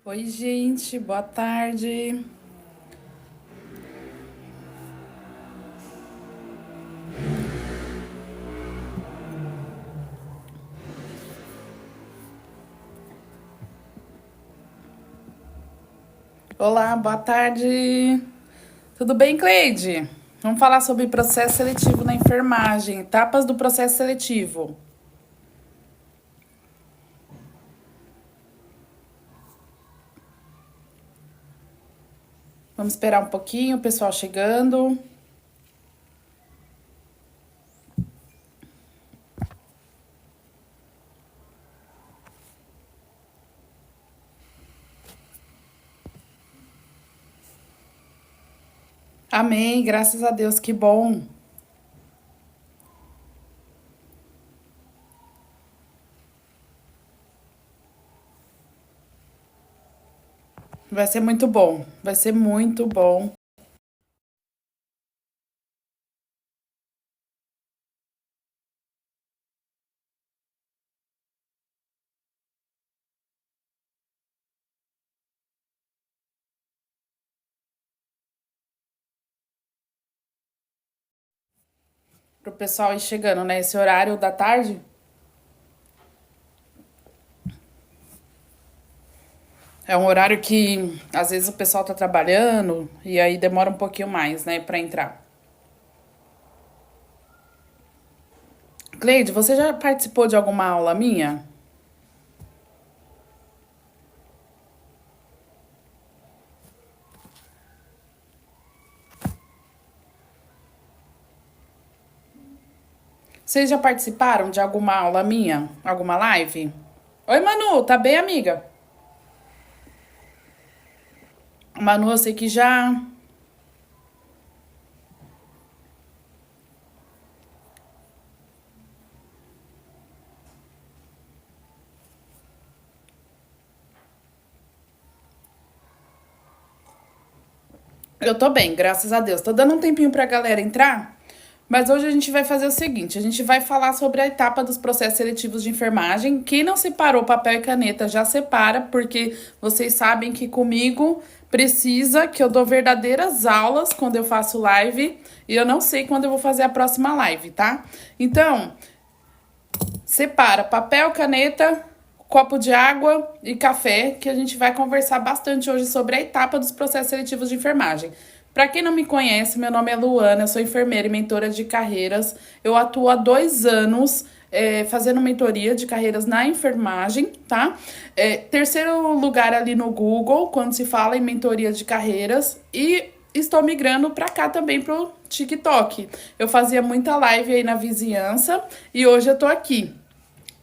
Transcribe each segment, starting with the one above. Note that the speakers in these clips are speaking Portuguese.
Oi, gente, boa tarde. Olá, boa tarde. Tudo bem, Cleide? Vamos falar sobre processo seletivo na enfermagem, etapas do processo seletivo. Vamos esperar um pouquinho, o pessoal chegando. Amém, graças a Deus, que bom. Vai ser muito bom, vai ser muito bom. Pro pessoal ir chegando, né? Esse horário da tarde é um horário que às vezes o pessoal tá trabalhando e aí demora um pouquinho mais, né, pra entrar. Cleide, você já participou de alguma aula minha? Vocês já participaram de alguma aula minha? Alguma live? Oi, Manu, tá bem, amiga? Manu, eu sei que já. Eu tô bem, graças a Deus. Tô dando um tempinho pra galera entrar, mas hoje a gente vai fazer o seguinte: a gente vai falar sobre a etapa dos processos seletivos de enfermagem. Quem não separou papel e caneta já separa, porque vocês sabem que comigo precisa que eu dou verdadeiras aulas quando eu faço live e eu não sei quando eu vou fazer a próxima live, tá? Então, separa papel, caneta, copo de água e café, que a gente vai conversar bastante hoje sobre a etapa dos processos seletivos de enfermagem. Para quem não me conhece, meu nome é Luana, eu sou enfermeira e mentora de carreiras. Eu atuo há 2 anos fazendo mentoria de carreiras na enfermagem, tá? Terceiro lugar ali no Google, quando se fala em mentoria de carreiras. E estou migrando para cá também pro TikTok. Eu fazia muita live aí na vizinhança e hoje eu tô aqui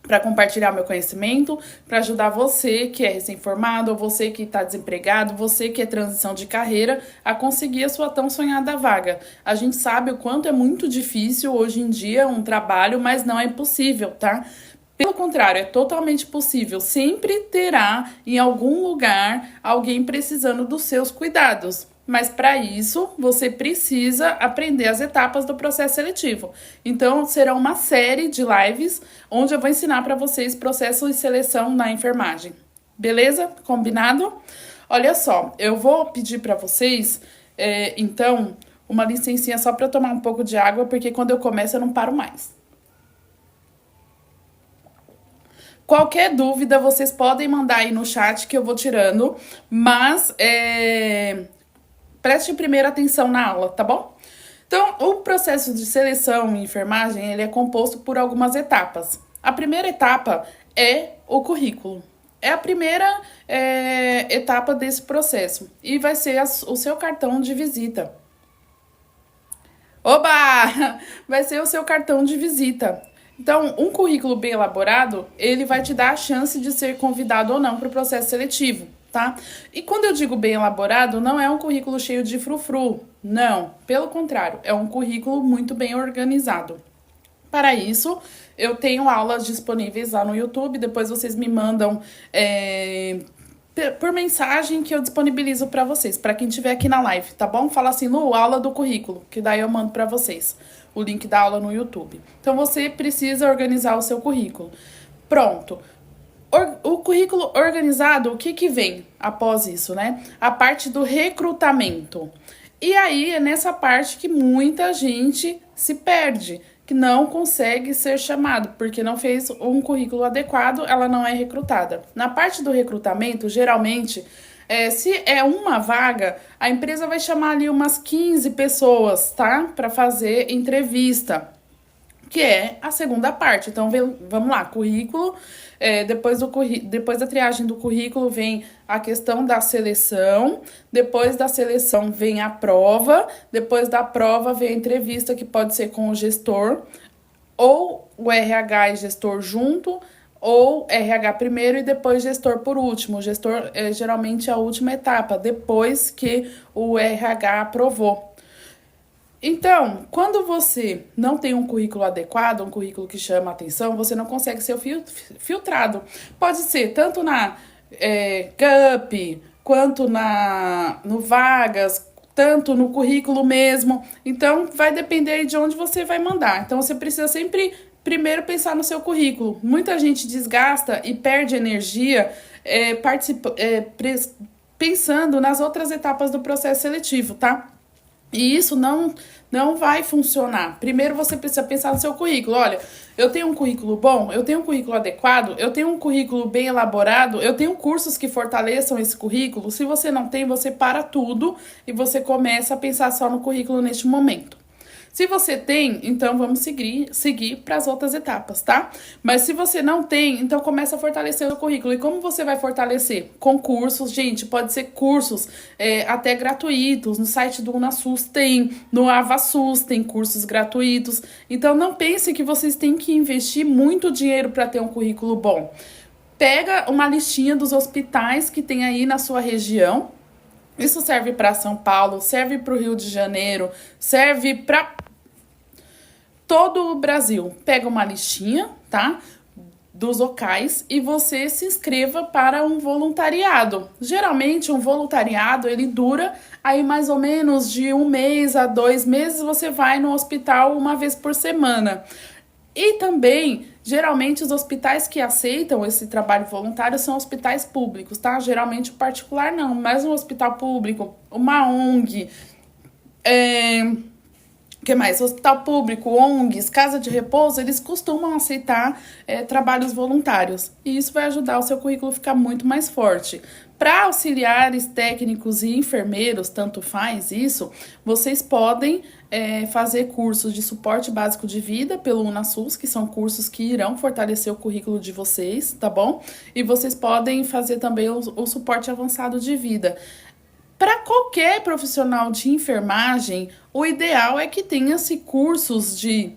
para compartilhar meu conhecimento, para ajudar você que é recém-formado, ou você que está desempregado, você que é transição de carreira, a conseguir a sua tão sonhada vaga. A gente sabe o quanto é muito difícil hoje em dia um trabalho, mas não é impossível, tá? Pelo contrário, é totalmente possível. Sempre terá em algum lugar alguém precisando dos seus cuidados. Mas para isso, você precisa aprender as etapas do processo seletivo. Então, será uma série de lives onde eu vou ensinar para vocês processo de seleção na enfermagem. Beleza? Combinado? Olha só, eu vou pedir para vocês, então, uma licencinha só para eu tomar um pouco de água, porque quando eu começo eu não paro mais. Qualquer dúvida, vocês podem mandar aí no chat que eu vou tirando, mas preste primeiro atenção na aula, tá bom? Então, o processo de seleção em enfermagem, ele é composto por algumas etapas. A primeira etapa é o currículo. É a primeira etapa desse processo. E vai ser o seu cartão de visita. Oba! Vai ser o seu cartão de visita. Então, um currículo bem elaborado, ele vai te dar a chance de ser convidado ou não para o processo seletivo, tá? E quando eu digo bem elaborado, não é um currículo cheio de frufru, não. Pelo contrário, é um currículo muito bem organizado. Para isso, eu tenho aulas disponíveis lá no YouTube. Depois vocês me mandam por mensagem que eu disponibilizo para vocês, para quem estiver aqui na live, tá bom? Fala assim, Lu, aula do currículo, que daí eu mando para vocês o link da aula no YouTube. Então você precisa organizar o seu currículo. Pronto. O currículo organizado, o que que vem após isso, né? A parte do recrutamento. E aí é nessa parte que muita gente se perde, que não consegue ser chamado, porque não fez um currículo adequado, ela não é recrutada. Na parte do recrutamento, geralmente, se é uma vaga, a empresa vai chamar ali umas 15 pessoas, tá? Para fazer entrevista, que é a segunda parte. Então, vamos lá, currículo. Depois da triagem do currículo vem a questão da seleção, depois da seleção vem a prova, depois da prova vem a entrevista, que pode ser com o gestor, ou o RH e gestor junto, ou RH primeiro e depois gestor por último. O gestor é geralmente a última etapa, depois que o RH aprovou. Então, quando você não tem um currículo adequado, um currículo que chama atenção, você não consegue ser filtrado. Pode ser tanto na GUP, quanto no Vagas, tanto no currículo mesmo. Então, vai depender de onde você vai mandar. Então, você precisa sempre primeiro pensar no seu currículo. Muita gente desgasta e perde energia pensando nas outras etapas do processo seletivo, tá? E isso não vai funcionar. Primeiro você precisa pensar no seu currículo. Olha, eu tenho um currículo bom, eu tenho um currículo adequado, eu tenho um currículo bem elaborado, eu tenho cursos que fortaleçam esse currículo. Se você não tem, você para tudo e você começa a pensar só no currículo neste momento. Se você tem, então vamos seguir para as outras etapas, tá? Mas se você não tem, então começa a fortalecer o currículo. E como você vai fortalecer? Com cursos, gente, pode ser cursos até gratuitos. No site do UnaSUS tem, no AvaSUS tem cursos gratuitos. Então não pense que vocês têm que investir muito dinheiro para ter um currículo bom. Pega uma listinha dos hospitais que tem aí na sua região. Isso serve para São Paulo, serve para o Rio de Janeiro, serve para todo o Brasil. Pega uma listinha, tá? Dos locais e você se inscreva para um voluntariado. Geralmente, um voluntariado, ele dura aí mais ou menos de 1 mês a 2 meses. Você vai no hospital uma vez por semana. E também, geralmente, os hospitais que aceitam esse trabalho voluntário são hospitais públicos, tá? Geralmente, o particular não, mas um hospital público, uma ONG, que mais? Hospital público, ONGs, casa de repouso, eles costumam aceitar trabalhos voluntários. E isso vai ajudar o seu currículo a ficar muito mais forte. Para auxiliares técnicos e enfermeiros, tanto faz isso, vocês podem fazer cursos de suporte básico de vida pelo UnaSUS, que são cursos que irão fortalecer o currículo de vocês, tá bom? E vocês podem fazer também o suporte avançado de vida. Para qualquer profissional de enfermagem, o ideal é que tenha-se cursos de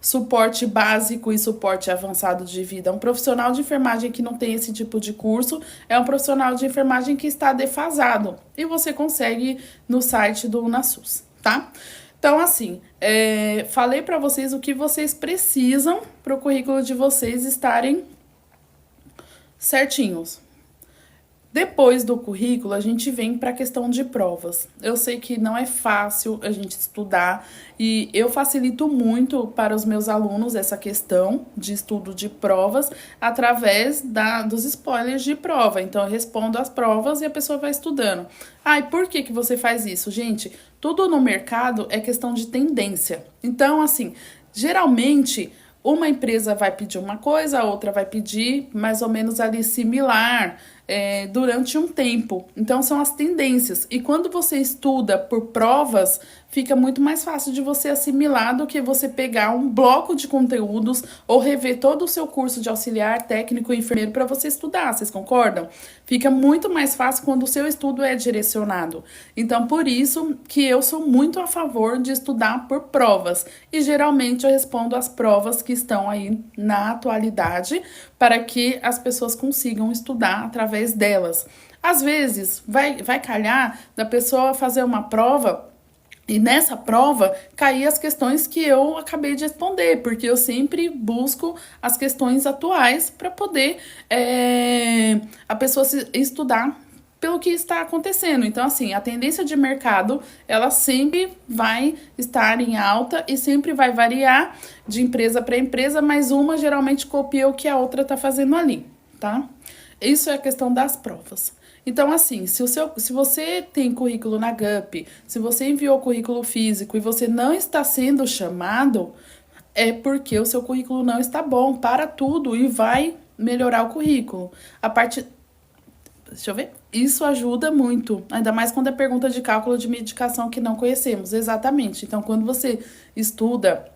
suporte básico e suporte avançado de vida. Um profissional de enfermagem que não tem esse tipo de curso é um profissional de enfermagem que está defasado. E você consegue no site do UnaSUS, tá? Então, assim, falei para vocês o que vocês precisam para o currículo de vocês estarem certinhos. Depois do currículo, a gente vem para a questão de provas. Eu sei que não é fácil a gente estudar e eu facilito muito para os meus alunos essa questão de estudo de provas através dos spoilers de prova. Então, eu respondo as provas e a pessoa vai estudando. E por que você faz isso? Gente, tudo no mercado é questão de tendência. Então, assim, geralmente uma empresa vai pedir uma coisa, a outra vai pedir mais ou menos ali similar durante um tempo. Então, são as tendências. E quando você estuda por provas, fica muito mais fácil de você assimilar do que você pegar um bloco de conteúdos ou rever todo o seu curso de auxiliar técnico e enfermeiro para você estudar. Vocês concordam? Fica muito mais fácil quando o seu estudo é direcionado. Então, por isso que eu sou muito a favor de estudar por provas. E geralmente eu respondo as provas que estão aí na atualidade para que as pessoas consigam estudar através delas. Às vezes, vai calhar da pessoa fazer uma prova e nessa prova cair as questões que eu acabei de responder, porque eu sempre busco as questões atuais para poder a pessoa estudar pelo que está acontecendo. Então, assim, a tendência de mercado, ela sempre vai estar em alta e sempre vai variar de empresa para empresa, mas uma geralmente copia o que a outra está fazendo ali, tá? Isso é a questão das provas. Então, assim, se você tem currículo na GUP, se você enviou currículo físico e você não está sendo chamado, é porque o seu currículo não está bom. Para tudo e vai melhorar o currículo. A parte. Deixa eu ver. Isso ajuda muito, ainda mais quando é pergunta de cálculo de medicação que não conhecemos. Exatamente. Então, quando você estuda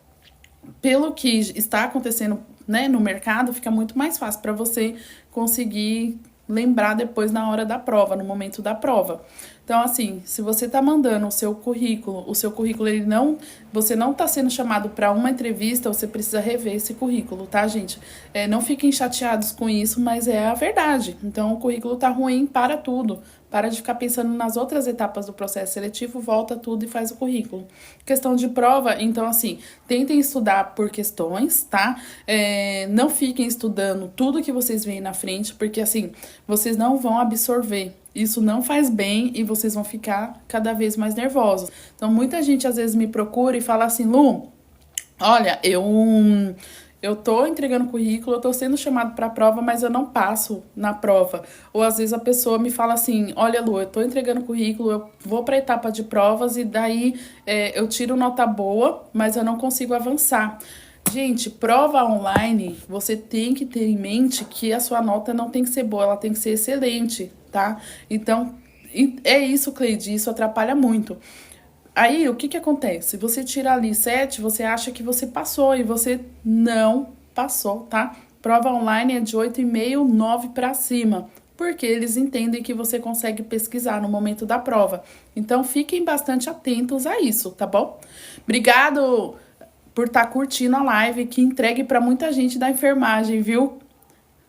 pelo que está acontecendo, né, no mercado, fica muito mais fácil para você conseguir lembrar depois na hora da prova, no momento da prova. Então, assim, se você está mandando o seu currículo ele não, você não está sendo chamado para uma entrevista, você precisa rever esse currículo, tá, gente? Não fiquem chateados com isso, mas é a verdade. Então, o currículo tá ruim para tudo. Para de ficar pensando nas outras etapas do processo seletivo, volta tudo e faz o currículo. Questão de prova, então, assim, tentem estudar por questões, tá? Não fiquem estudando tudo que vocês veem na frente, porque, assim, vocês não vão absorver. Isso não faz bem e vocês vão ficar cada vez mais nervosos. Então, muita gente às vezes me procura e fala assim, Lu, olha, eu tô entregando currículo, eu tô sendo chamado para prova, mas eu não passo na prova. Ou às vezes a pessoa me fala assim, olha, Lu, eu tô entregando currículo, eu vou para a etapa de provas e daí eu tiro nota boa, mas eu não consigo avançar. Gente, prova online, você tem que ter em mente que a sua nota não tem que ser boa, ela tem que ser excelente, tá? Então, é isso, Cleide, isso atrapalha muito. Aí, o que acontece? Você tira ali 7, você acha que você passou e você não passou, tá? Prova online é de 8,5, 9 para cima, porque eles entendem que você consegue pesquisar no momento da prova. Então, fiquem bastante atentos a isso, tá bom? Obrigado por estar curtindo a live, que entregue para muita gente da enfermagem, viu?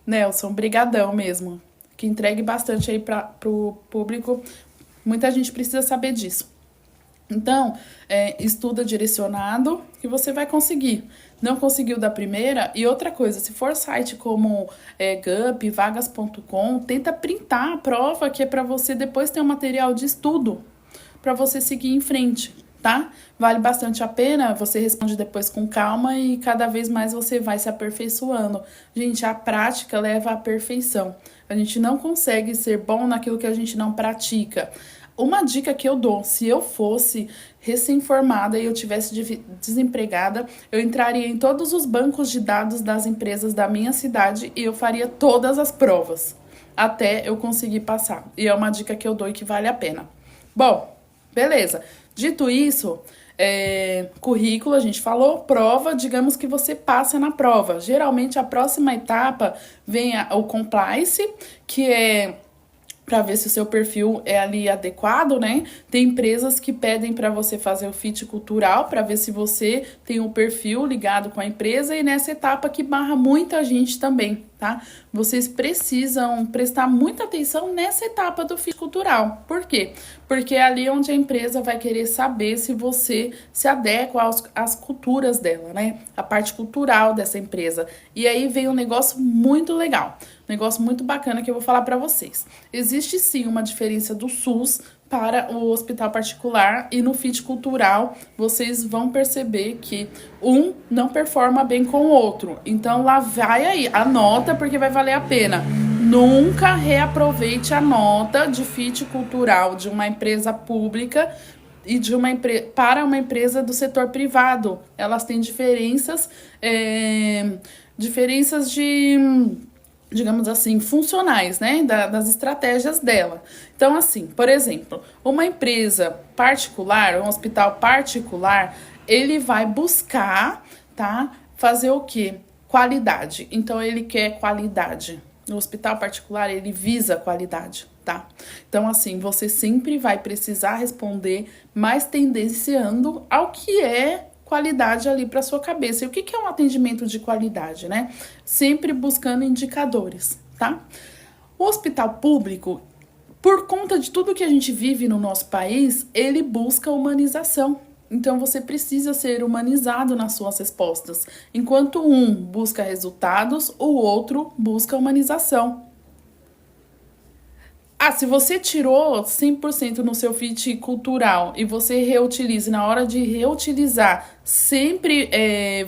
Nelson, brigadão mesmo. Que entregue bastante aí para o público. Muita gente precisa saber disso. Então, estuda direcionado que você vai conseguir. Não conseguiu da primeira? E outra coisa, se for site como GUP, vagas.com, tenta printar a prova, que é para você depois ter um material de estudo, para você seguir em frente, tá? Vale bastante a pena, você responde depois com calma e cada vez mais você vai se aperfeiçoando. Gente, a prática leva à perfeição. A gente não consegue ser bom naquilo que a gente não pratica. Uma dica que eu dou, se eu fosse recém-formada e eu tivesse desempregada, eu entraria em todos os bancos de dados das empresas da minha cidade e eu faria todas as provas, até eu conseguir passar. E é uma dica que eu dou e que vale a pena. Bom, beleza. Dito isso, currículo, a gente falou, prova, digamos que você passa na prova. Geralmente, a próxima etapa vem o compliance, que é para ver se o seu perfil é ali adequado, né? Tem empresas que pedem para você fazer o fit cultural, para ver se você tem um perfil ligado com a empresa, e nessa etapa que barra muita gente também, tá? Vocês precisam prestar muita atenção nessa etapa do fit cultural. Por quê? Porque é ali onde a empresa vai querer saber se você se adequa às culturas dela, né? A parte cultural dessa empresa. E aí vem um negócio muito legal. Negócio muito bacana que eu vou falar para vocês. Existe sim uma diferença do SUS para o hospital particular, e no fit cultural vocês vão perceber que um não performa bem com o outro. Então lá vai aí, anota porque vai valer a pena. Nunca reaproveite a nota de fit cultural de uma empresa pública e para uma empresa do setor privado. Elas têm diferenças de, digamos assim, funcionais, né, das estratégias dela. Então, assim, por exemplo, uma empresa particular, um hospital particular, ele vai buscar, tá, fazer o quê? Qualidade. Então, ele quer qualidade. No hospital particular, ele visa qualidade, tá? Então, assim, você sempre vai precisar responder mais tendenciando ao que é qualidade ali para sua cabeça. E o que é um atendimento de qualidade, né? Sempre buscando indicadores, tá? O hospital público, por conta de tudo que a gente vive no nosso país, ele busca humanização. Então, você precisa ser humanizado nas suas respostas. Enquanto um busca resultados, o outro busca humanização. Ah, se você tirou 100% no seu fit cultural e você reutiliza, na hora de reutilizar, sempre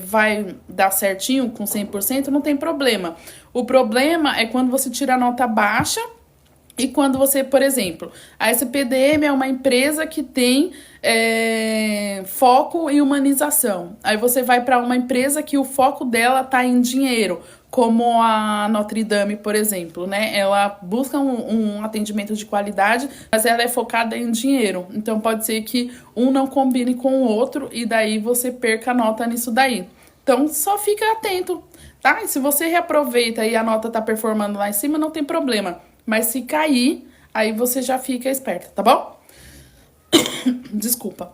vai dar certinho com 100%, não tem problema. O problema é quando você tira a nota baixa e quando você, por exemplo, a SPDM é uma empresa que tem foco em humanização. Aí você vai para uma empresa que o foco dela está em dinheiro, como a Notre Dame, por exemplo, né? Ela busca um atendimento de qualidade, mas ela é focada em dinheiro. Então pode ser que um não combine com o outro e daí você perca a nota nisso daí. Então só fica atento, tá? E se você reaproveita e a nota tá performando lá em cima, não tem problema. Mas se cair, aí você já fica esperta, tá bom? Desculpa.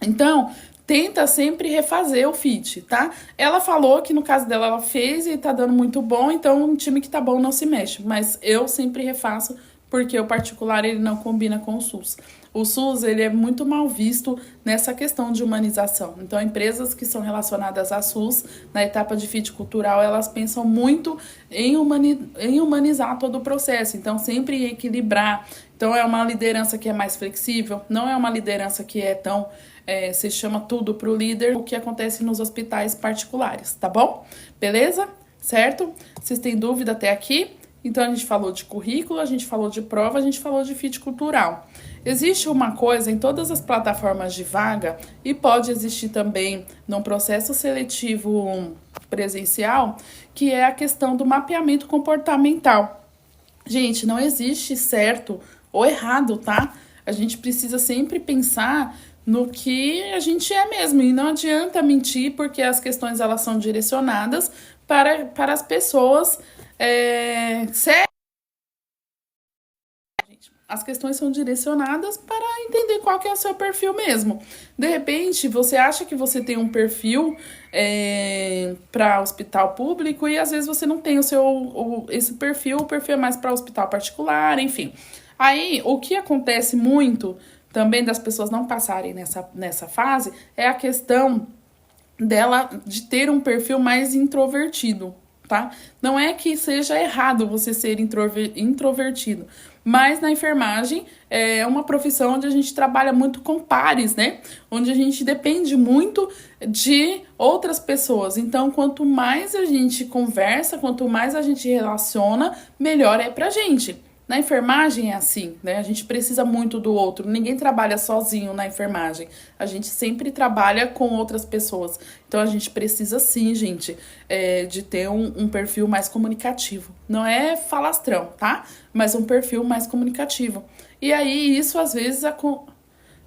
Então, tenta sempre refazer o fit, tá? Ela falou que no caso dela ela fez e tá dando muito bom, então um time que tá bom não se mexe. Mas eu sempre refaço porque o particular ele não combina com o SUS. O SUS ele é muito mal visto nessa questão de humanização. Então, empresas que são relacionadas a SUS, na etapa de fit cultural, elas pensam muito em humanizar todo o processo. Então, sempre em equilibrar. Então, é uma liderança que é mais flexível, não é uma liderança que é tão... você chama tudo pro líder, o que acontece nos hospitais particulares, tá bom? Beleza? Certo? Vocês têm dúvida até aqui? Então, a gente falou de currículo, a gente falou de prova, a gente falou de fit cultural. Existe uma coisa em todas as plataformas de vaga e pode existir também num processo seletivo presencial, que é a questão do mapeamento comportamental. Gente, não existe certo ou errado, tá? A gente precisa sempre pensar no que a gente é mesmo. E não adianta mentir, porque as questões elas são direcionadas para as pessoas sérias. As questões são direcionadas para entender qual que é o seu perfil mesmo. De repente, você acha que você tem um perfil para hospital público e às vezes você não tem esse perfil, o perfil é mais para hospital particular, enfim. Aí, o que acontece muito também das pessoas não passarem nessa fase é a questão dela de ter um perfil mais introvertido, tá? Não é que seja errado você ser introvertido, mas na enfermagem é uma profissão onde a gente trabalha muito com pares, né? Onde a gente depende muito de outras pessoas. Então, quanto mais a gente conversa, quanto mais a gente relaciona, melhor é pra gente. Na enfermagem é assim, né? A gente precisa muito do outro. Ninguém trabalha sozinho na enfermagem. A gente sempre trabalha com outras pessoas. Então, a gente precisa sim, gente, de ter um perfil mais comunicativo. Não é falastrão, tá? Mas um perfil mais comunicativo. E aí, isso às vezes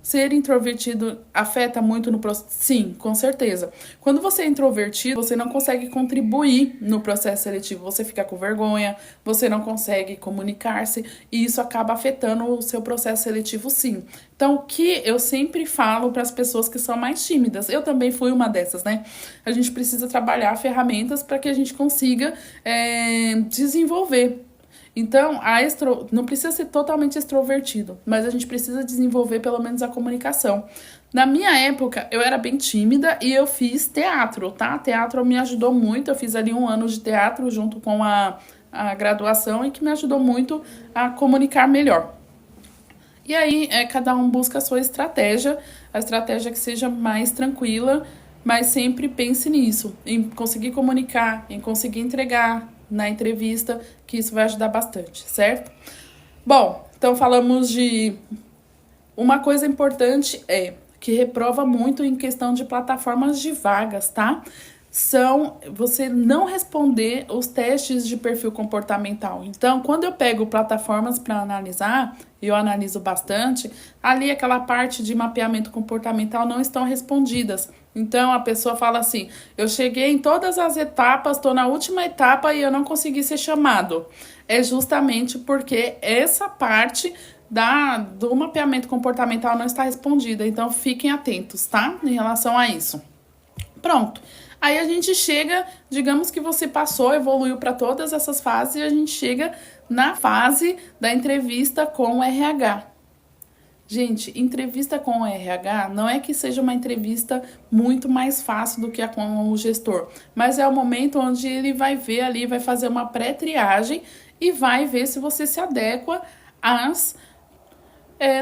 ser introvertido afeta muito no processo? Sim, com certeza. Quando você é introvertido, você não consegue contribuir no processo seletivo. Você fica com vergonha, você não consegue comunicar-se e isso acaba afetando o seu processo seletivo, sim. Então, o que eu sempre falo para as pessoas que são mais tímidas, eu também fui uma dessas, né? A gente precisa trabalhar ferramentas para que a gente consiga desenvolver. Então, não precisa ser totalmente extrovertido, mas a gente precisa desenvolver pelo menos a comunicação. Na minha época, eu era bem tímida e eu fiz teatro, tá? Teatro me ajudou muito, eu fiz ali 1 ano de teatro junto com a graduação e que me ajudou muito a comunicar melhor. E aí, cada um busca a sua estratégia, a estratégia que seja mais tranquila, mas sempre pense nisso, em conseguir comunicar, em conseguir entregar na entrevista, que isso vai ajudar bastante, certo? Bom, então falamos de... Uma coisa importante que reprova muito em questão de plataformas de vagas, tá? São você não responder os testes de perfil comportamental. Então, quando eu pego plataformas para analisar, eu analiso bastante, ali aquela parte de mapeamento comportamental não estão respondidas. Então, a pessoa fala assim, eu cheguei em todas as etapas, estou na última etapa e eu não consegui ser chamado. É justamente porque essa parte do mapeamento comportamental não está respondida. Então, fiquem atentos, tá? Em relação a isso. Pronto. Aí a gente chega, digamos que você passou, evoluiu para todas essas fases e a gente chega na fase da entrevista com o RH. Gente, entrevista com o RH não é que seja uma entrevista muito mais fácil do que a com o gestor, mas é o momento onde ele vai ver ali, vai fazer uma pré-triagem e vai ver se você se adequa às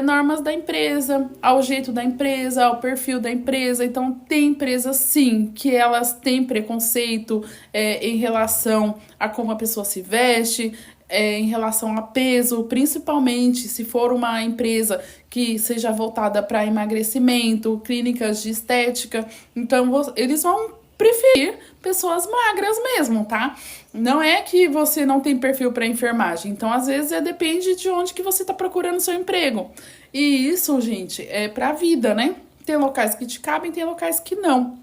normas da empresa, ao jeito da empresa, ao perfil da empresa. Então, tem empresas, sim, que elas têm preconceito em relação a como a pessoa se veste, em relação a peso, principalmente se for uma empresa que seja voltada para emagrecimento, clínicas de estética. Então, eles vão preferir pessoas magras mesmo, tá? Não é que você não tem perfil para enfermagem. Então, às vezes, depende de onde que você está procurando seu emprego. E isso, gente, é pra vida, né? Tem locais que te cabem, tem locais que não.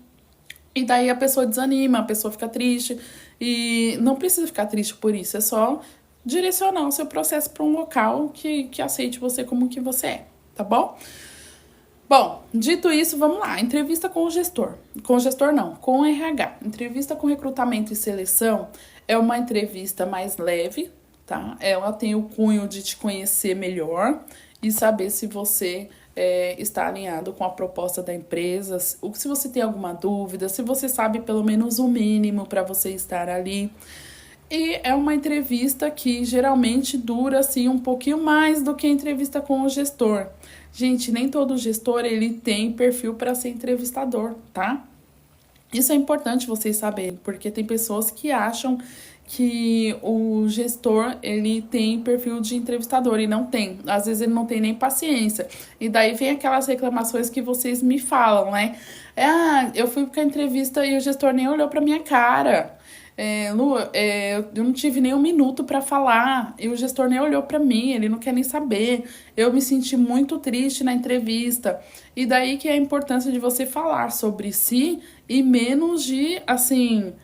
E daí a pessoa desanima, a pessoa fica triste. E não precisa ficar triste por isso, é só direcionar o seu processo para um local que aceite você como que você é, tá bom? Bom, dito isso, vamos lá. Entrevista com o gestor. Com o gestor não, com o RH. Entrevista com recrutamento e seleção é uma entrevista mais leve, tá? Ela tem o cunho de te conhecer melhor e saber se você está alinhado com a proposta da empresa, se você tem alguma dúvida, se você sabe pelo menos o mínimo para você estar ali. E é uma entrevista que geralmente dura assim um pouquinho mais do que a entrevista com o gestor. Gente, nem todo gestor ele tem perfil para ser entrevistador, tá? Isso é importante vocês saberem, porque tem pessoas que acham que o gestor ele tem perfil de entrevistador e não tem. Às vezes ele não tem nem paciência. E daí vem aquelas reclamações que vocês me falam, né? Eu fui pra entrevista e o gestor nem olhou pra minha cara. Lu, eu não tive nem um minuto para falar e o gestor nem olhou para mim, ele não quer nem saber. Eu me senti muito triste na entrevista. E daí que é a importância de você falar sobre si e menos de, assim,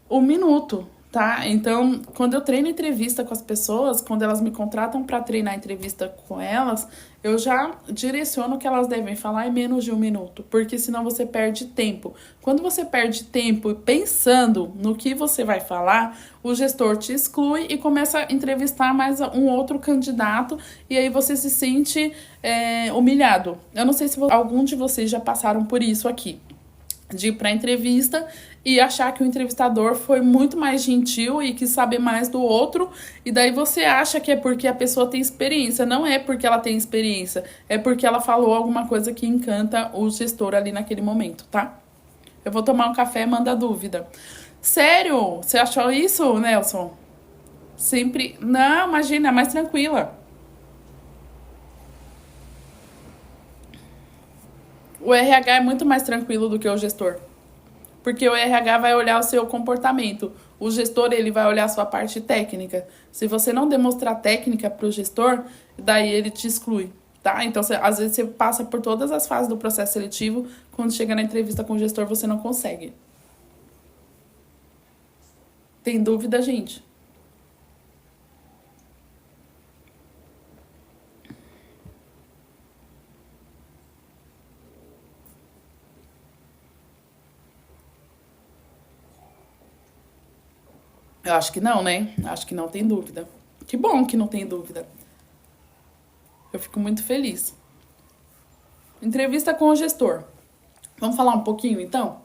um minuto, tá? Então, quando eu treino entrevista com as pessoas, quando elas me contratam para treinar entrevista com elas, eu já direciono o que elas devem falar em menos de um minuto, porque senão você perde tempo. Quando você perde tempo pensando no que você vai falar, o gestor te exclui e começa a entrevistar mais um outro candidato e aí você se sente humilhado. Eu não sei se algum de vocês já passaram por isso aqui, de ir para entrevista e achar que o entrevistador foi muito mais gentil e quis saber mais do outro, e daí você acha que é porque a pessoa tem experiência. Não é porque ela tem experiência, é porque ela falou alguma coisa que encanta o gestor ali naquele momento, tá? Eu vou tomar um café, manda dúvida. Sério? Você achou isso, Nelson? Sempre. Não, imagina, é mais tranquila. O RH é muito mais tranquilo do que o gestor. Porque o RH vai olhar o seu comportamento. O gestor, ele vai olhar a sua parte técnica. Se você não demonstrar técnica para o gestor, daí ele te exclui, tá? Então, às vezes, você passa por todas as fases do processo seletivo. Quando chega na entrevista com o gestor, você não consegue. Tem dúvida, gente? Eu acho que não, né? Acho que não tem dúvida. Que bom que não tem dúvida. Eu fico muito feliz. Entrevista com o gestor. Vamos falar um pouquinho, então?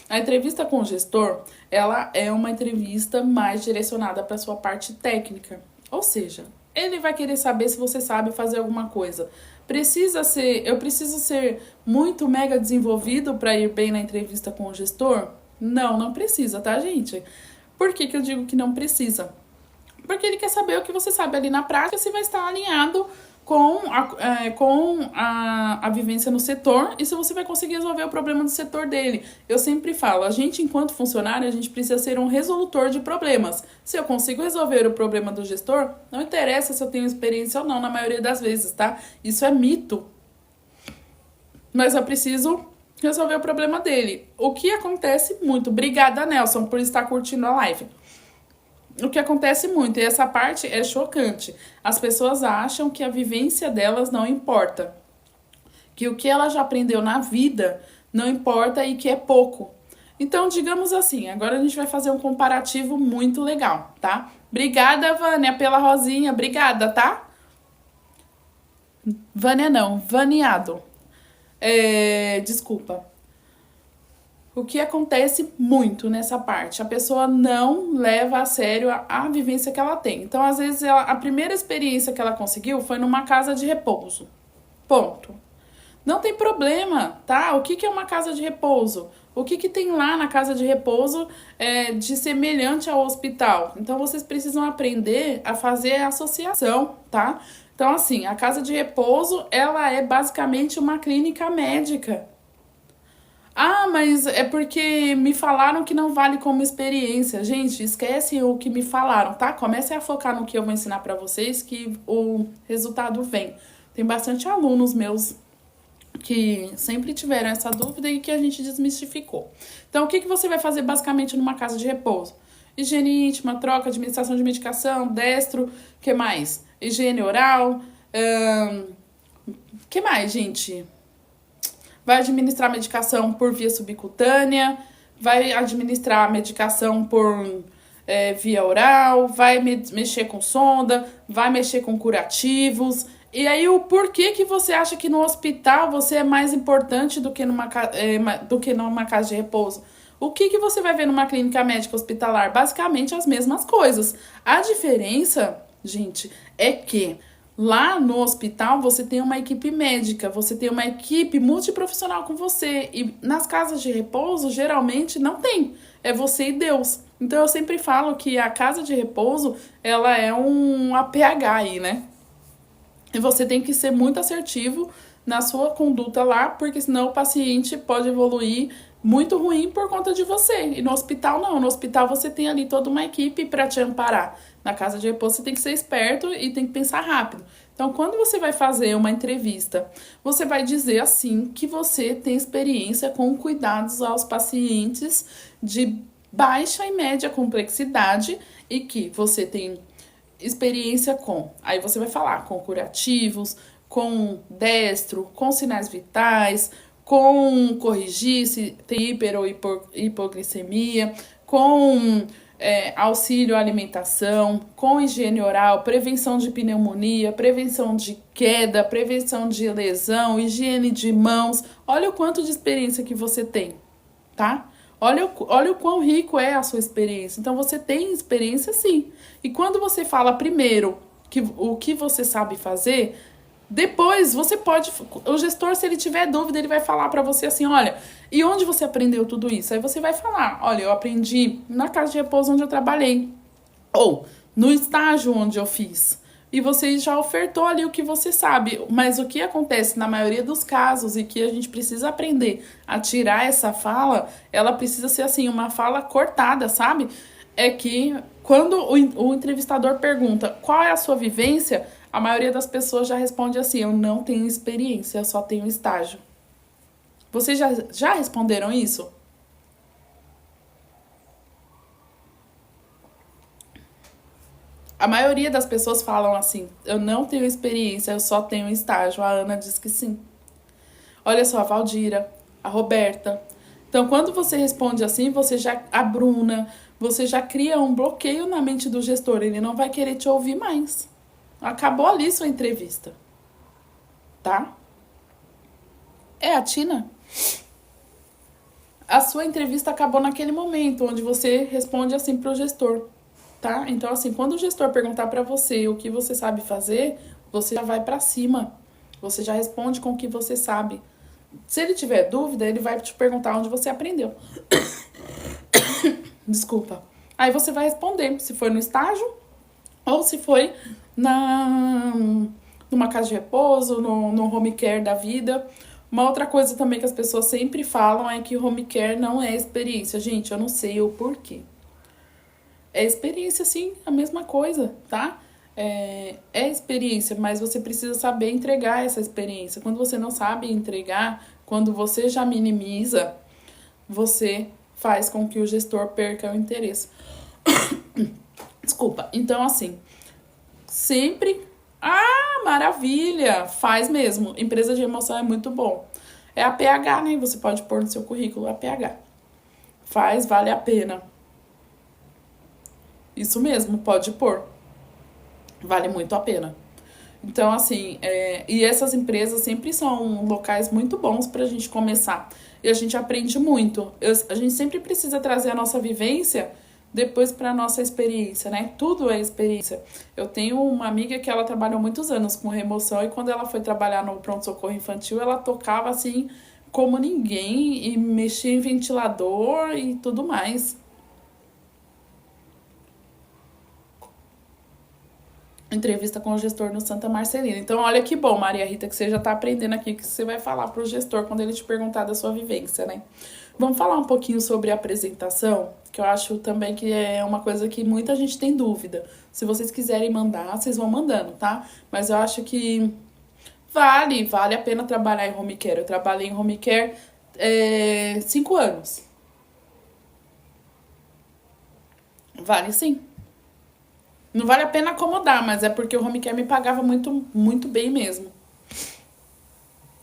A entrevista com o gestor, ela é uma entrevista mais direcionada para sua parte técnica. Ou seja, ele vai querer saber se você sabe fazer alguma coisa. Eu preciso ser muito mega desenvolvido para ir bem na entrevista com o gestor? Não, não precisa, tá, gente? Por que eu digo que não precisa? Porque ele quer saber o que você sabe ali na prática, se vai estar alinhado com a vivência no setor e se você vai conseguir resolver o problema do setor dele. Eu sempre falo, a gente, enquanto funcionário, a gente precisa ser um resolutor de problemas. Se eu consigo resolver o problema do gestor, não interessa se eu tenho experiência ou não, na maioria das vezes, tá? Isso é mito. Mas eu preciso resolver o problema dele. O que acontece muito. Obrigada, Nelson, por estar curtindo a live. O que acontece muito, e essa parte é chocante. As pessoas acham que a vivência delas não importa. Que o que ela já aprendeu na vida não importa e que é pouco. Então, digamos assim, agora a gente vai fazer um comparativo muito legal, tá? Obrigada, Vânia, pela rosinha. Obrigada, tá? Vânia não, Vaniado. Desculpa. O que acontece muito nessa parte? A pessoa não leva a sério a vivência que ela tem. Então, às vezes, a primeira experiência que ela conseguiu foi numa casa de repouso. Ponto. Não tem problema, tá? O que é uma casa de repouso? O que tem lá na casa de repouso de semelhante ao hospital? Então, vocês precisam aprender a fazer a associação, tá? Então, assim, a casa de repouso, ela é basicamente uma clínica médica. Ah, mas é porque me falaram que não vale como experiência. Gente, esquece o que me falaram, tá? Comecem a focar no que eu vou ensinar pra vocês que o resultado vem. Tem bastante alunos meus que sempre tiveram essa dúvida e que a gente desmistificou. Então, o que você vai fazer basicamente numa casa de repouso? Higiene íntima, troca, administração de medicação, destro, que mais? Higiene oral, que mais, gente? Vai administrar medicação por via subcutânea, vai administrar medicação por via oral, vai mexer com sonda, vai mexer com curativos. E aí, o porquê que você acha que no hospital você é mais importante do que numa casa de repouso? O que você vai ver numa clínica médica hospitalar? Basicamente as mesmas coisas. A diferença, gente, é que lá no hospital você tem uma equipe médica, você tem uma equipe multiprofissional com você. E nas casas de repouso, geralmente, não tem. É você e Deus. Então, eu sempre falo que a casa de repouso, ela é um APH aí, né? E você tem que ser muito assertivo na sua conduta lá, porque senão o paciente pode evoluir muito ruim por conta de você. E no hospital não, no hospital você tem ali toda uma equipe para te amparar. Na casa de repouso você tem que ser esperto e tem que pensar rápido. Então, quando você vai fazer uma entrevista, você vai dizer assim que você tem experiência com cuidados aos pacientes de baixa e média complexidade e que você tem experiência com, aí você vai falar com curativos, com destro, com sinais vitais, com corrigir se tem hiper ou hipoglicemia, com auxílio à alimentação, com higiene oral, prevenção de pneumonia, prevenção de queda, prevenção de lesão, higiene de mãos. Olha o quanto de experiência que você tem, tá? Olha o quão rico é a sua experiência. Então, você tem experiência, sim. E quando você fala primeiro o que você sabe fazer, depois você pode... O gestor, se ele tiver dúvida, ele vai falar para você assim, olha, e onde você aprendeu tudo isso? Aí você vai falar, olha, eu aprendi na casa de repouso onde eu trabalhei. Ou no estágio onde eu fiz. E você já ofertou ali o que você sabe. Mas o que acontece na maioria dos casos e que a gente precisa aprender a tirar essa fala, ela precisa ser assim, uma fala cortada, sabe? É que quando o entrevistador pergunta qual é a sua vivência, a maioria das pessoas já responde assim, eu não tenho experiência, eu só tenho estágio. Vocês já responderam isso? A maioria das pessoas falam assim, eu não tenho experiência, eu só tenho estágio. A Ana diz que sim. Olha só, a Valdira, a Roberta. Então, quando você responde assim, você já abruna, você já cria um bloqueio na mente do gestor. Ele não vai querer te ouvir mais. Acabou ali sua entrevista. Tá? É a Tina? A sua entrevista acabou naquele momento, onde você responde assim pro gestor. Tá? Então, assim, quando o gestor perguntar para você o que você sabe fazer, você já vai para cima. Você já responde com o que você sabe. Se ele tiver dúvida, ele vai te perguntar onde você aprendeu. Desculpa. Aí você vai responder se foi no estágio ou se foi numa casa de repouso, no home care da vida. Uma outra coisa também que as pessoas sempre falam é que home care não é experiência. Gente, eu não sei o porquê. É experiência, sim, a mesma coisa, tá? É experiência, mas você precisa saber entregar essa experiência. Quando você não sabe entregar, quando você já minimiza, você faz com que o gestor perca o interesse. Desculpa. Então, assim, sempre... Ah, maravilha! Faz mesmo. Empresa de emoção é muito bom. É a PH, né? Você pode pôr no seu currículo a PH. Faz, vale a pena. Isso mesmo, pode pôr. Vale muito a pena. Então, assim, e essas empresas sempre são locais muito bons pra gente começar. e a gente aprende muito. A gente sempre precisa trazer a nossa vivência depois para a nossa experiência, né? Tudo é experiência. Eu tenho uma amiga que ela trabalhou muitos anos com remoção e quando ela foi trabalhar no pronto-socorro infantil, ela tocava assim como ninguém e mexia em ventilador e tudo mais. Entrevista com o gestor no Santa Marcelina. Então, olha que bom, Maria Rita, que você já está aprendendo aqui que você vai falar para o gestor quando ele te perguntar da sua vivência, né? Vamos falar um pouquinho sobre a apresentação, que eu acho também que é uma coisa que muita gente tem dúvida. Se vocês quiserem mandar, vocês vão mandando, tá? Mas eu acho que vale a pena trabalhar em home care. Eu trabalhei em home care 5 anos. Vale sim. Não vale a pena acomodar, mas é porque o home care me pagava muito, muito bem mesmo.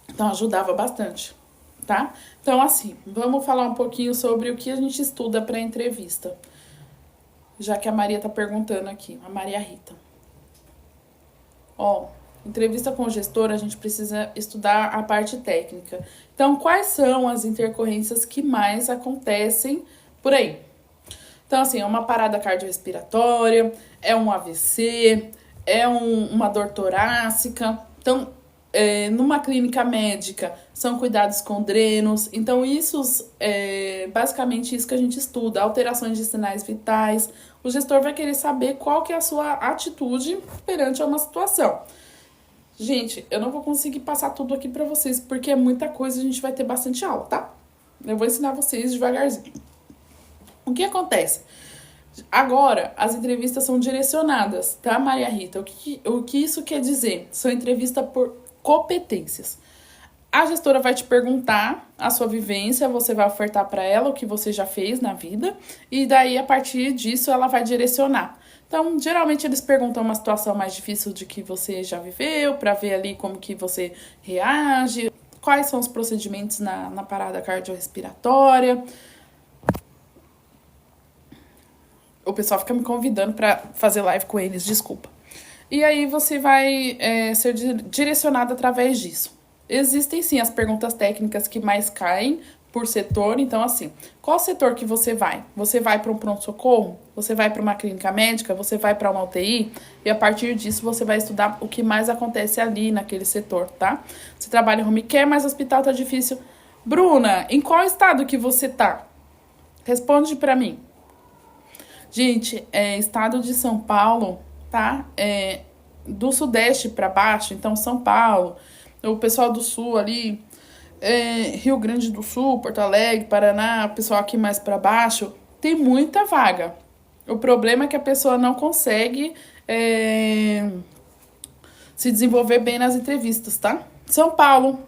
Então ajudava bastante, tá? Então assim, vamos falar um pouquinho sobre o que a gente estuda para entrevista. Já que a Maria tá perguntando aqui, a Maria Rita. Ó, entrevista com o gestor, a gente precisa estudar a parte técnica. Então, quais são as intercorrências que mais acontecem por aí? Então, assim, é uma parada cardiorrespiratória, é um AVC, uma dor torácica. Então, numa clínica médica, são cuidados com drenos. Então, basicamente isso que a gente estuda, alterações de sinais vitais. O gestor vai querer saber qual que é a sua atitude perante uma situação. Gente, eu não vou conseguir passar tudo aqui pra vocês, porque é muita coisa, a gente vai ter bastante aula, tá? Eu vou ensinar vocês devagarzinho. O que acontece? Agora, as entrevistas são direcionadas, tá, Maria Rita? O que isso quer dizer? São entrevistas por competências. A gestora vai te perguntar a sua vivência, você vai ofertar para ela o que você já fez na vida, e daí, a partir disso, ela vai direcionar. Então, geralmente, eles perguntam uma situação mais difícil de que você já viveu, para ver ali como que você reage, quais são os procedimentos na parada cardiorrespiratória. O pessoal fica me convidando para fazer live com eles, desculpa. E aí você vai ser direcionado através disso. Existem sim as perguntas técnicas que mais caem por setor. Então, assim, qual setor que você vai? Você vai para um pronto-socorro? Você vai para uma clínica médica? Você vai para uma UTI? E a partir disso você vai estudar o que mais acontece ali naquele setor, tá? Você trabalha em home care, mas o hospital tá difícil. Bruna, em qual estado que você tá? Responde para mim. Gente, estado de São Paulo, tá? Do sudeste para baixo, então São Paulo, o pessoal do sul ali, Rio Grande do Sul, Porto Alegre, Paraná, o pessoal aqui mais para baixo, tem muita vaga. O problema é que a pessoa não consegue se desenvolver bem nas entrevistas, tá? São Paulo.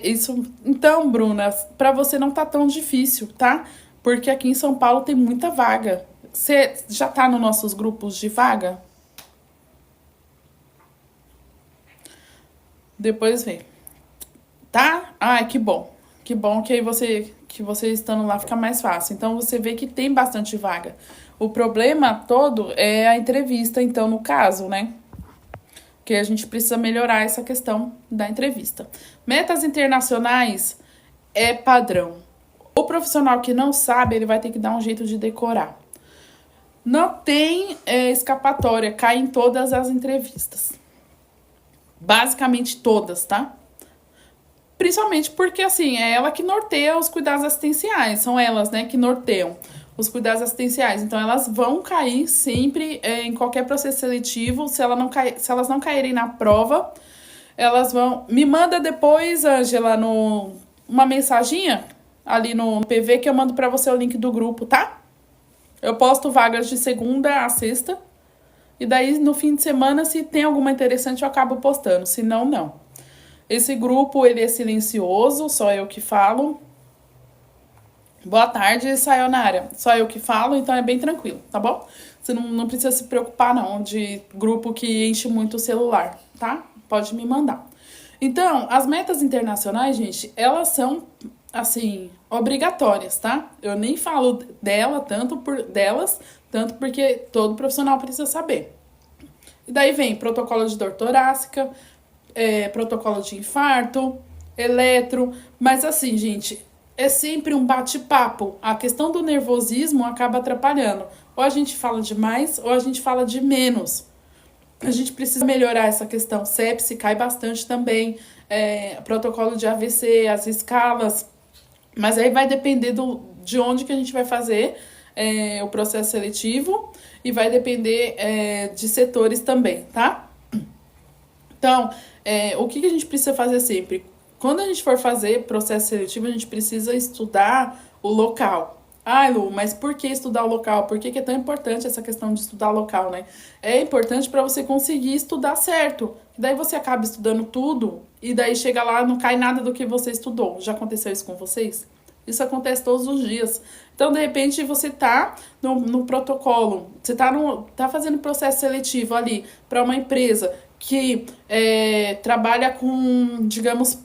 Isso. Então, Bruna, para você não tá tão difícil, tá? Porque aqui em São Paulo tem muita vaga. Você já tá nos nossos grupos de vaga? Depois vem. Tá? Ai, que bom. Que bom que aí você estando lá fica mais fácil. Então, você vê que tem bastante vaga. O problema todo é a entrevista, então, no caso, né? Que a gente precisa melhorar essa questão da entrevista. Metas internacionais é padrão. O profissional que não sabe, ele vai ter que dar um jeito de decorar. Não tem escapatória, cai em todas as entrevistas. Basicamente todas, tá? Principalmente porque, assim, é ela que norteia os cuidados assistenciais. São elas, né, que norteiam os cuidados assistenciais. Então, elas vão cair sempre em qualquer processo seletivo. Se elas não caírem na prova, elas vão... Me manda depois, Ângela, uma mensaginha ali no PV que eu mando pra você o link do grupo, tá? Eu posto vagas de segunda a sexta. E daí, no fim de semana, se tem alguma interessante, eu acabo postando. Se não, não. Esse grupo, ele é silencioso, só eu que falo. Boa tarde, Sayonara. Só eu que falo, então é bem tranquilo, tá bom? Você não precisa se preocupar, não, de grupo que enche muito o celular, tá? Pode me mandar. Então, as metas internacionais, gente, elas são, assim, obrigatórias, tá? Eu nem falo tanto porque todo profissional precisa saber. E daí vem protocolo de dor torácica, protocolo de infarto, eletro, mas assim, gente, é sempre um bate-papo. A questão do nervosismo acaba atrapalhando. Ou a gente fala de mais, ou a gente fala de menos. A gente precisa melhorar essa questão. Sepsi cai bastante também, protocolo de AVC, as escalas, mas aí vai depender de onde que a gente vai fazer o processo seletivo e vai depender de setores também, tá? Então, o que a gente precisa fazer sempre? Quando a gente for fazer processo seletivo, a gente precisa estudar o local. Ai, Lu, mas por que estudar o local? Por que é tão importante essa questão de estudar o local, né? É importante para você conseguir estudar certo. Daí você acaba estudando tudo e daí chega lá, não cai nada do que você estudou. Já aconteceu isso com vocês? Isso acontece todos os dias. Então, de repente, você tá no protocolo, você tá fazendo processo seletivo ali para uma empresa que trabalha com, digamos,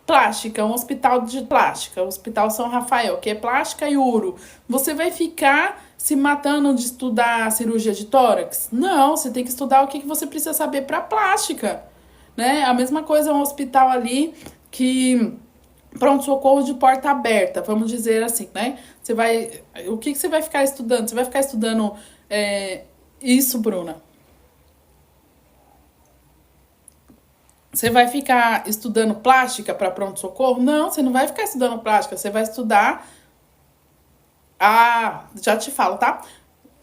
plástica, um hospital de plástica, o Hospital São Rafael, que é plástica e uro. Você vai ficar se matando de estudar cirurgia de tórax? Não, você tem que estudar o que você precisa saber para plástica, né? A mesma coisa é um hospital ali que pronto-socorro de porta aberta, vamos dizer assim, né? Você vai. O que você vai ficar estudando? Você vai ficar estudando isso, Bruna? Você vai ficar estudando plástica para pronto-socorro? Não, você não vai ficar estudando plástica, você vai estudar. Ah, já te falo, tá?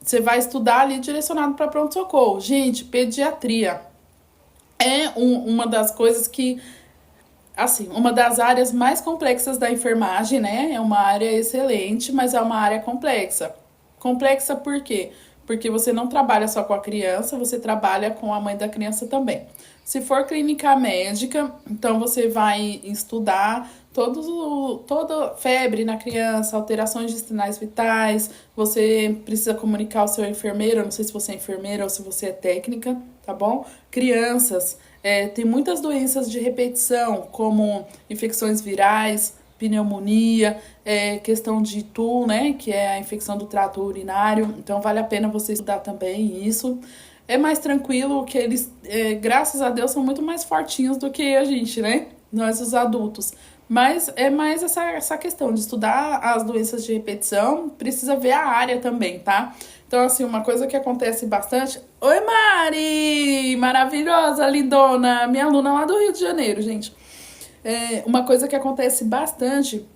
Você vai estudar ali direcionado para pronto-socorro. Gente, pediatria é uma das coisas que assim, uma das áreas mais complexas da enfermagem, né? É uma área excelente, mas é uma área complexa. Complexa por quê? Porque você não trabalha só com a criança, você trabalha com a mãe da criança também. Se for clínica médica, então você vai estudar toda febre na criança, alterações de sinais vitais, você precisa comunicar ao seu enfermeiro, eu não sei se você é enfermeira ou se você é técnica, tá bom? Crianças, tem muitas doenças de repetição, como infecções virais, pneumonia, questão de TU, né, que é a infecção do trato urinário, então vale a pena você estudar também isso. É mais tranquilo que eles, graças a Deus, são muito mais fortinhos do que a gente, né? Nós, os adultos. Mas é mais essa questão de estudar as doenças de repetição, precisa ver a área também, tá? Então, assim, uma coisa que acontece bastante. Oi, Mari! Maravilhosa, lindona! Minha aluna lá do Rio de Janeiro, gente. Uma coisa que acontece bastante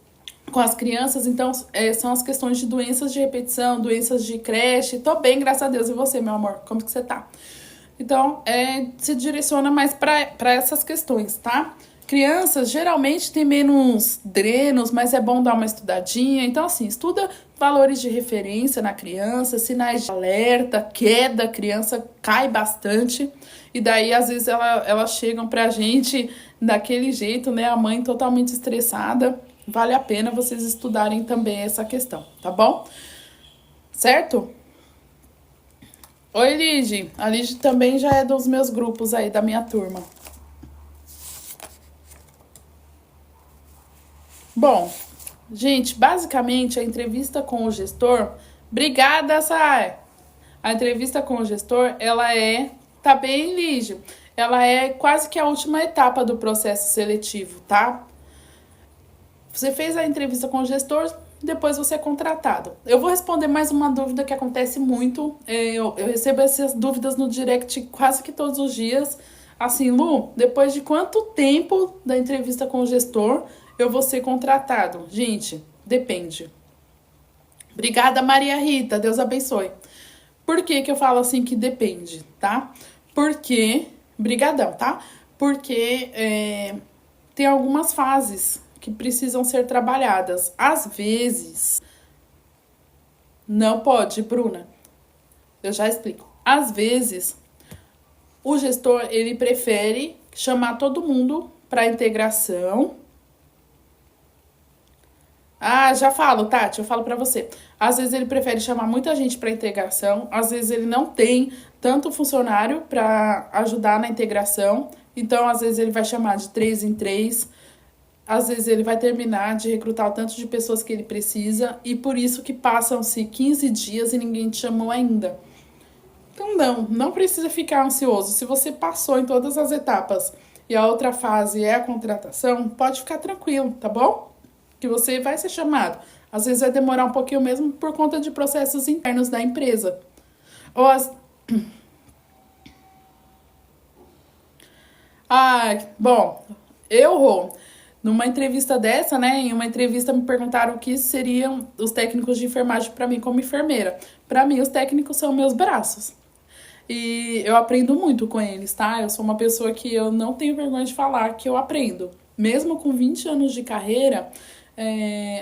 com as crianças, então, são as questões de doenças de repetição, doenças de creche. Tô bem, graças a Deus. E você, meu amor? Como que você tá? Então, se direciona mais para essas questões, tá? Crianças geralmente têm menos drenos, mas é bom dar uma estudadinha. Então, assim, estuda valores de referência na criança, sinais de alerta, queda, a criança cai bastante. E daí, às vezes, elas chegam pra gente daquele jeito, né? A mãe totalmente estressada. Vale a pena vocês estudarem também essa questão, tá bom? Certo? Oi, Ligi. A Ligi também já é dos meus grupos aí, da minha turma. Bom, gente, basicamente a entrevista com o gestor. Obrigada, Sai! A entrevista com o gestor, tá bem, Lígia? Ela é quase que a última etapa do processo seletivo, tá? Você fez a entrevista com o gestor, depois você é contratado. Eu vou responder mais uma dúvida que acontece muito. Eu recebo essas dúvidas no direct quase que todos os dias. Assim, Lu, depois de quanto tempo da entrevista com o gestor eu vou ser contratado? Gente, depende. Obrigada, Maria Rita. Deus abençoe. Por que que eu falo assim que depende, tá? Porque... Brigadão, tá? Porque tem algumas fases que precisam ser trabalhadas. Às vezes... Não pode, Bruna. Eu já explico. Às vezes, o gestor, ele prefere chamar todo mundo para integração. Ah, já falo, Tati, eu falo pra você. Às vezes ele prefere chamar muita gente para integração, às vezes ele não tem tanto funcionário para ajudar na integração, então às vezes ele vai chamar de 3 em 3, às vezes ele vai terminar de recrutar o tanto de pessoas que ele precisa, e por isso que passam-se 15 dias e ninguém te chamou ainda. Então não precisa ficar ansioso. Se você passou em todas as etapas e a outra fase é a contratação, pode ficar tranquilo, tá bom? Que você vai ser chamado. Às vezes vai demorar um pouquinho mesmo por conta de processos internos da empresa. Ou as... Bom, eu, numa entrevista dessa, né? Em uma entrevista me perguntaram o que seriam os técnicos de enfermagem para mim como enfermeira. Para mim, os técnicos são meus braços. E eu aprendo muito com eles, tá? Eu sou uma pessoa que eu não tenho vergonha de falar que eu aprendo. Mesmo com 20 anos de carreira,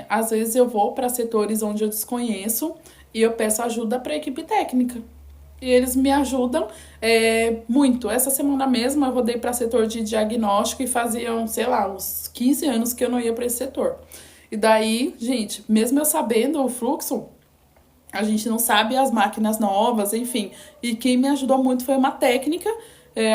às vezes eu vou para setores onde eu desconheço e eu peço ajuda para a equipe técnica. E eles me ajudam muito. Essa semana mesmo eu rodei para setor de diagnóstico e faziam, sei lá, uns 15 anos que eu não ia para esse setor. E daí, gente, mesmo eu sabendo o fluxo, a gente não sabe as máquinas novas, enfim. E quem me ajudou muito foi uma técnica,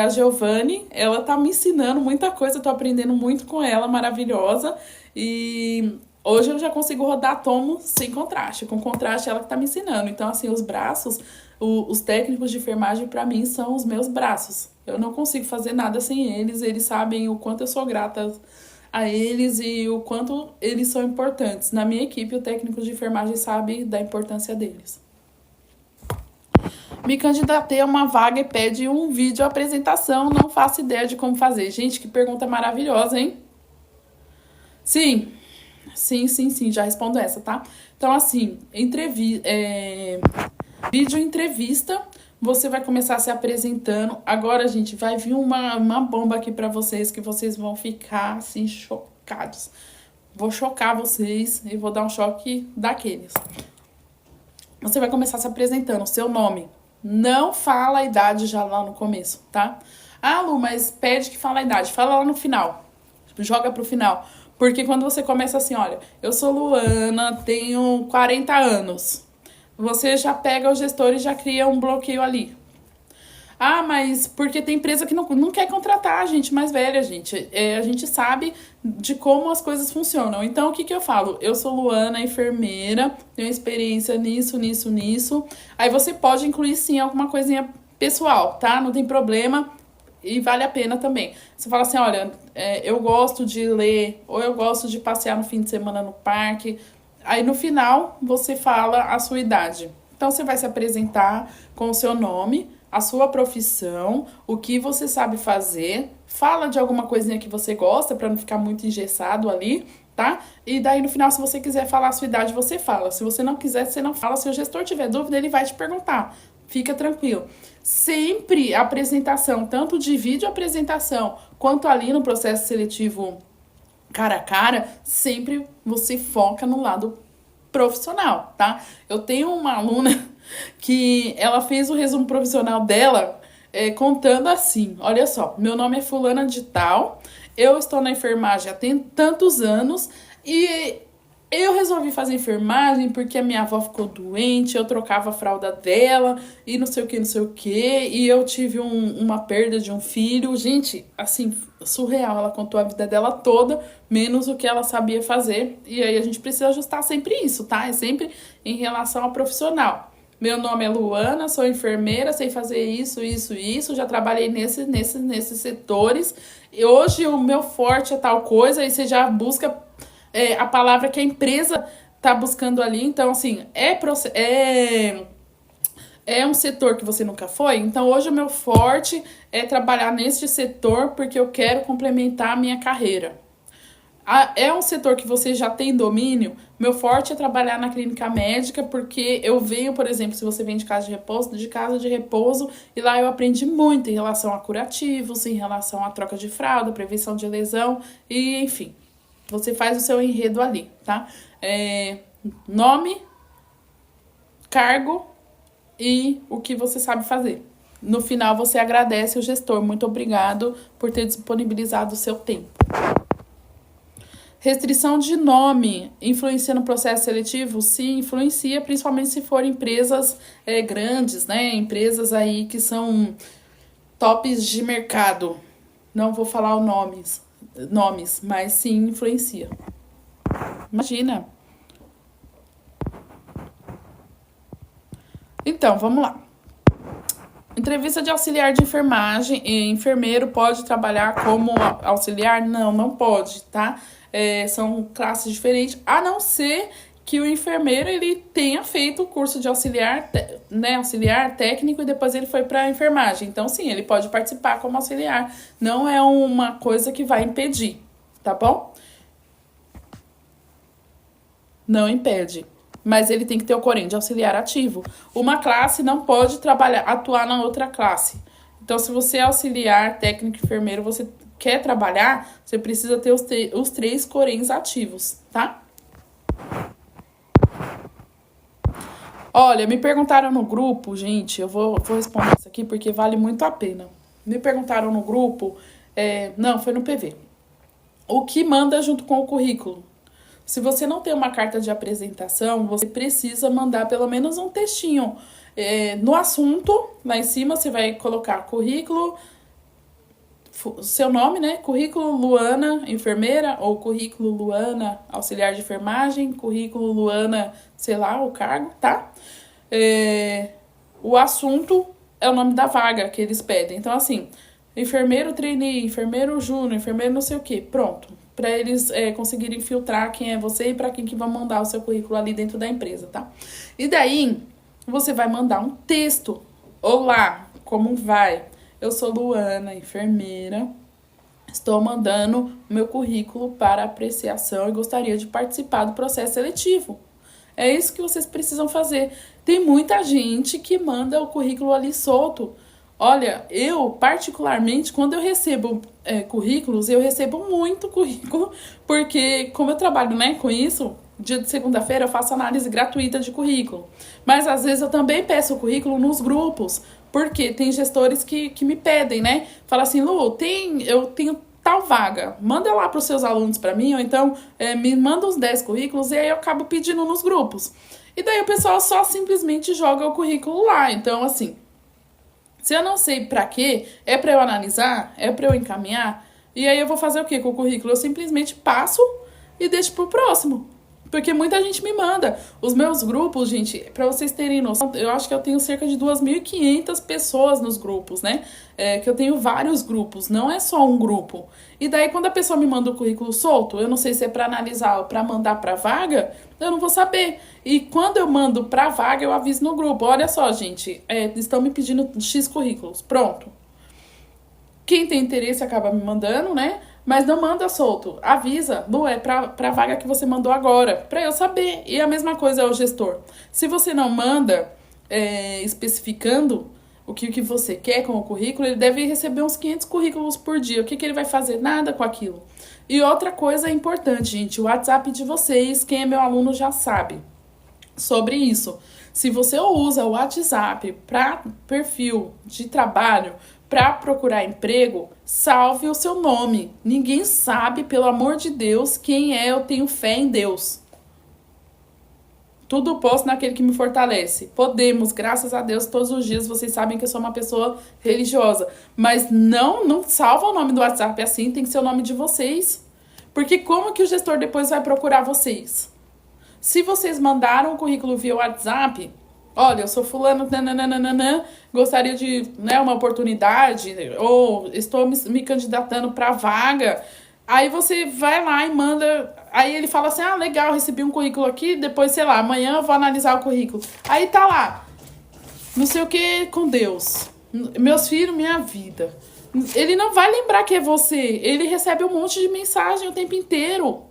a Giovanni. Ela tá me ensinando muita coisa, eu tô aprendendo muito com ela, maravilhosa. E hoje eu já consigo rodar tomo sem contraste. Com contraste, ela que tá me ensinando. Então, assim, os braços, os técnicos de enfermagem, para mim, são os meus braços. Eu não consigo fazer nada sem eles. Eles sabem o quanto eu sou grata a eles e o quanto eles são importantes. Na minha equipe, o técnico de enfermagem sabe da importância deles. Me candidatei a uma vaga e pede um vídeo apresentação, não faço ideia de como fazer. Gente, que pergunta maravilhosa, hein? Sim, já respondo essa, tá? Então, assim, vídeo entrevista, você vai começar se apresentando. Agora, gente, vai vir uma bomba aqui pra vocês que vocês vão ficar, assim, chocados. Vou chocar vocês e vou dar um choque daqueles. Você vai começar se apresentando, seu nome. Não fala a idade já lá no começo, tá? Ah, Lu, mas pede que fala a idade. Fala lá no final. Joga pro final. Porque quando você começa assim, olha, eu sou Luana, tenho 40 anos. Você já pega o gestor e já cria um bloqueio ali. Ah, mas porque tem empresa que não quer contratar a gente mais velha, gente. A gente sabe de como as coisas funcionam. Então, o que eu falo? Eu sou Luana, enfermeira, tenho experiência nisso. Aí você pode incluir, sim, alguma coisinha pessoal, tá? Não tem problema e vale a pena também. Você fala assim, olha, eu gosto de ler, ou eu gosto de passear no fim de semana no parque. Aí, no final, você fala a sua idade. Então, você vai se apresentar com o seu nome, a sua profissão, o que você sabe fazer, fala de alguma coisinha que você gosta para não ficar muito engessado ali, tá? E daí no final, se você quiser falar a sua idade, você fala. Se você não quiser, você não fala. Se o gestor tiver dúvida, ele vai te perguntar. Fica tranquilo. Sempre a apresentação, tanto de vídeo apresentação, quanto ali no processo seletivo cara a cara, sempre você foca no lado profissional, tá? Eu tenho uma aluna que ela fez o resumo profissional dela contando assim, olha só, meu nome é fulana de tal, eu estou na enfermagem há tantos anos e eu resolvi fazer enfermagem porque a minha avó ficou doente, eu trocava a fralda dela e não sei o que, e eu tive uma perda de um filho. Gente, assim, surreal. Ela contou a vida dela toda, menos o que ela sabia fazer. E aí a gente precisa ajustar sempre isso, tá? É sempre em relação ao profissional. Meu nome é Luana, sou enfermeira, sei fazer isso, já trabalhei nesses setores. E hoje o meu forte é tal coisa, aí você já busca a palavra que a empresa tá buscando ali. Então, assim, é um setor que você nunca foi. Então, hoje o meu forte é trabalhar neste setor porque eu quero complementar a minha carreira. É um setor que você já tem domínio. Meu forte é trabalhar na clínica médica, porque eu venho, por exemplo, se você vem de casa de repouso, e lá eu aprendi muito em relação a curativos, em relação à troca de fralda, prevenção de lesão, e enfim. Você faz o seu enredo ali, tá? Nome, cargo e o que você sabe fazer. No final, você agradece o gestor. Muito obrigado por ter disponibilizado o seu tempo. Restrição de nome influencia no processo seletivo? Sim, influencia, principalmente se forem empresas grandes, né? Empresas aí que são tops de mercado. Não vou falar os nomes, mas sim influencia. Imagina. Então, vamos lá. Entrevista de auxiliar de enfermagem. Enfermeiro pode trabalhar como auxiliar? Não, não pode, tá? São classes diferentes, a não ser que o enfermeiro ele tenha feito o curso de auxiliar, né, auxiliar técnico e depois ele foi para enfermagem. Então, sim, ele pode participar como auxiliar. Não é uma coisa que vai impedir, tá bom? Não impede. Mas ele tem que ter o Corém de auxiliar ativo. Uma classe não pode atuar na outra classe. Então, se você é auxiliar, técnico, enfermeiro, você quer trabalhar, você precisa ter os 3 Coréns ativos, tá? Olha, me perguntaram no grupo, gente, eu vou responder isso aqui porque vale muito a pena. Me perguntaram no grupo, não, foi no PV. O que manda junto com o currículo? Se você não tem uma carta de apresentação, você precisa mandar pelo menos um textinho. No assunto, lá em cima, você vai colocar currículo, seu nome, né? Currículo Luana, enfermeira, ou currículo Luana, auxiliar de enfermagem, currículo Luana, sei lá, o cargo, tá? O assunto é o nome da vaga que eles pedem. Então, assim, enfermeiro trainee, enfermeiro júnior, enfermeiro não sei o quê, pronto. Para eles conseguirem filtrar quem é você e para quem que vai mandar o seu currículo ali dentro da empresa, tá? E daí, você vai mandar um texto. Olá, como vai? Eu sou Luana, enfermeira. Estou mandando meu currículo para apreciação e gostaria de participar do processo seletivo. É isso que vocês precisam fazer. Tem muita gente que manda o currículo ali solto. Olha, eu, particularmente, quando eu recebo currículos, eu recebo muito currículo, porque como eu trabalho, né, com isso, dia de segunda-feira eu faço análise gratuita de currículo. Mas, às vezes, eu também peço o currículo nos grupos, porque tem gestores que me pedem, né? Fala assim, Lu, eu tenho tal vaga, manda lá para os seus alunos para mim, ou então me manda uns 10 currículos, e aí eu acabo pedindo nos grupos. E daí o pessoal só simplesmente joga o currículo lá. Então, assim, se eu não sei pra quê, é pra eu analisar, é pra eu encaminhar, e aí eu vou fazer o quê com o currículo? Eu simplesmente passo e deixo pro próximo. Porque muita gente me manda. Os meus grupos, gente, pra vocês terem noção, eu acho que eu tenho cerca de 2.500 pessoas nos grupos, né? Que eu tenho vários grupos, não é só um grupo. E daí, quando a pessoa me manda o currículo solto, eu não sei se é pra analisar ou pra mandar pra vaga, eu não vou saber. E quando eu mando pra vaga, eu aviso no grupo. Olha só, gente, estão me pedindo X currículos. Pronto. Quem tem interesse acaba me mandando, né? Mas não manda solto. Avisa, Lu, é pra vaga que você mandou agora, pra eu saber. E a mesma coisa é o gestor. Se você não manda especificando o que você quer com o currículo, ele deve receber uns 500 currículos por dia. O que ele vai fazer? Nada com aquilo. E outra coisa importante, gente, o WhatsApp de vocês, quem é meu aluno já sabe sobre isso. Se você usa o WhatsApp para perfil de trabalho, para procurar emprego, salve o seu nome. Ninguém sabe, pelo amor de Deus, quem é. Eu tenho fé em Deus. Tudo posso naquele que me fortalece. Podemos, graças a Deus, todos os dias. Vocês sabem que eu sou uma pessoa religiosa. Mas não salva o nome do WhatsApp assim, tem que ser o nome de vocês. Porque como que o gestor depois vai procurar vocês? Se vocês mandaram o currículo via WhatsApp, olha, eu sou fulano, nananana, gostaria de uma oportunidade, ou estou me candidatando para vaga. Aí você vai lá e manda. Aí ele fala assim: ah, legal, recebi um currículo aqui, depois, sei lá, amanhã eu vou analisar o currículo. Aí tá lá, não sei o que com Deus. Meus filhos, minha vida. Ele não vai lembrar que é você. Ele recebe um monte de mensagem o tempo inteiro.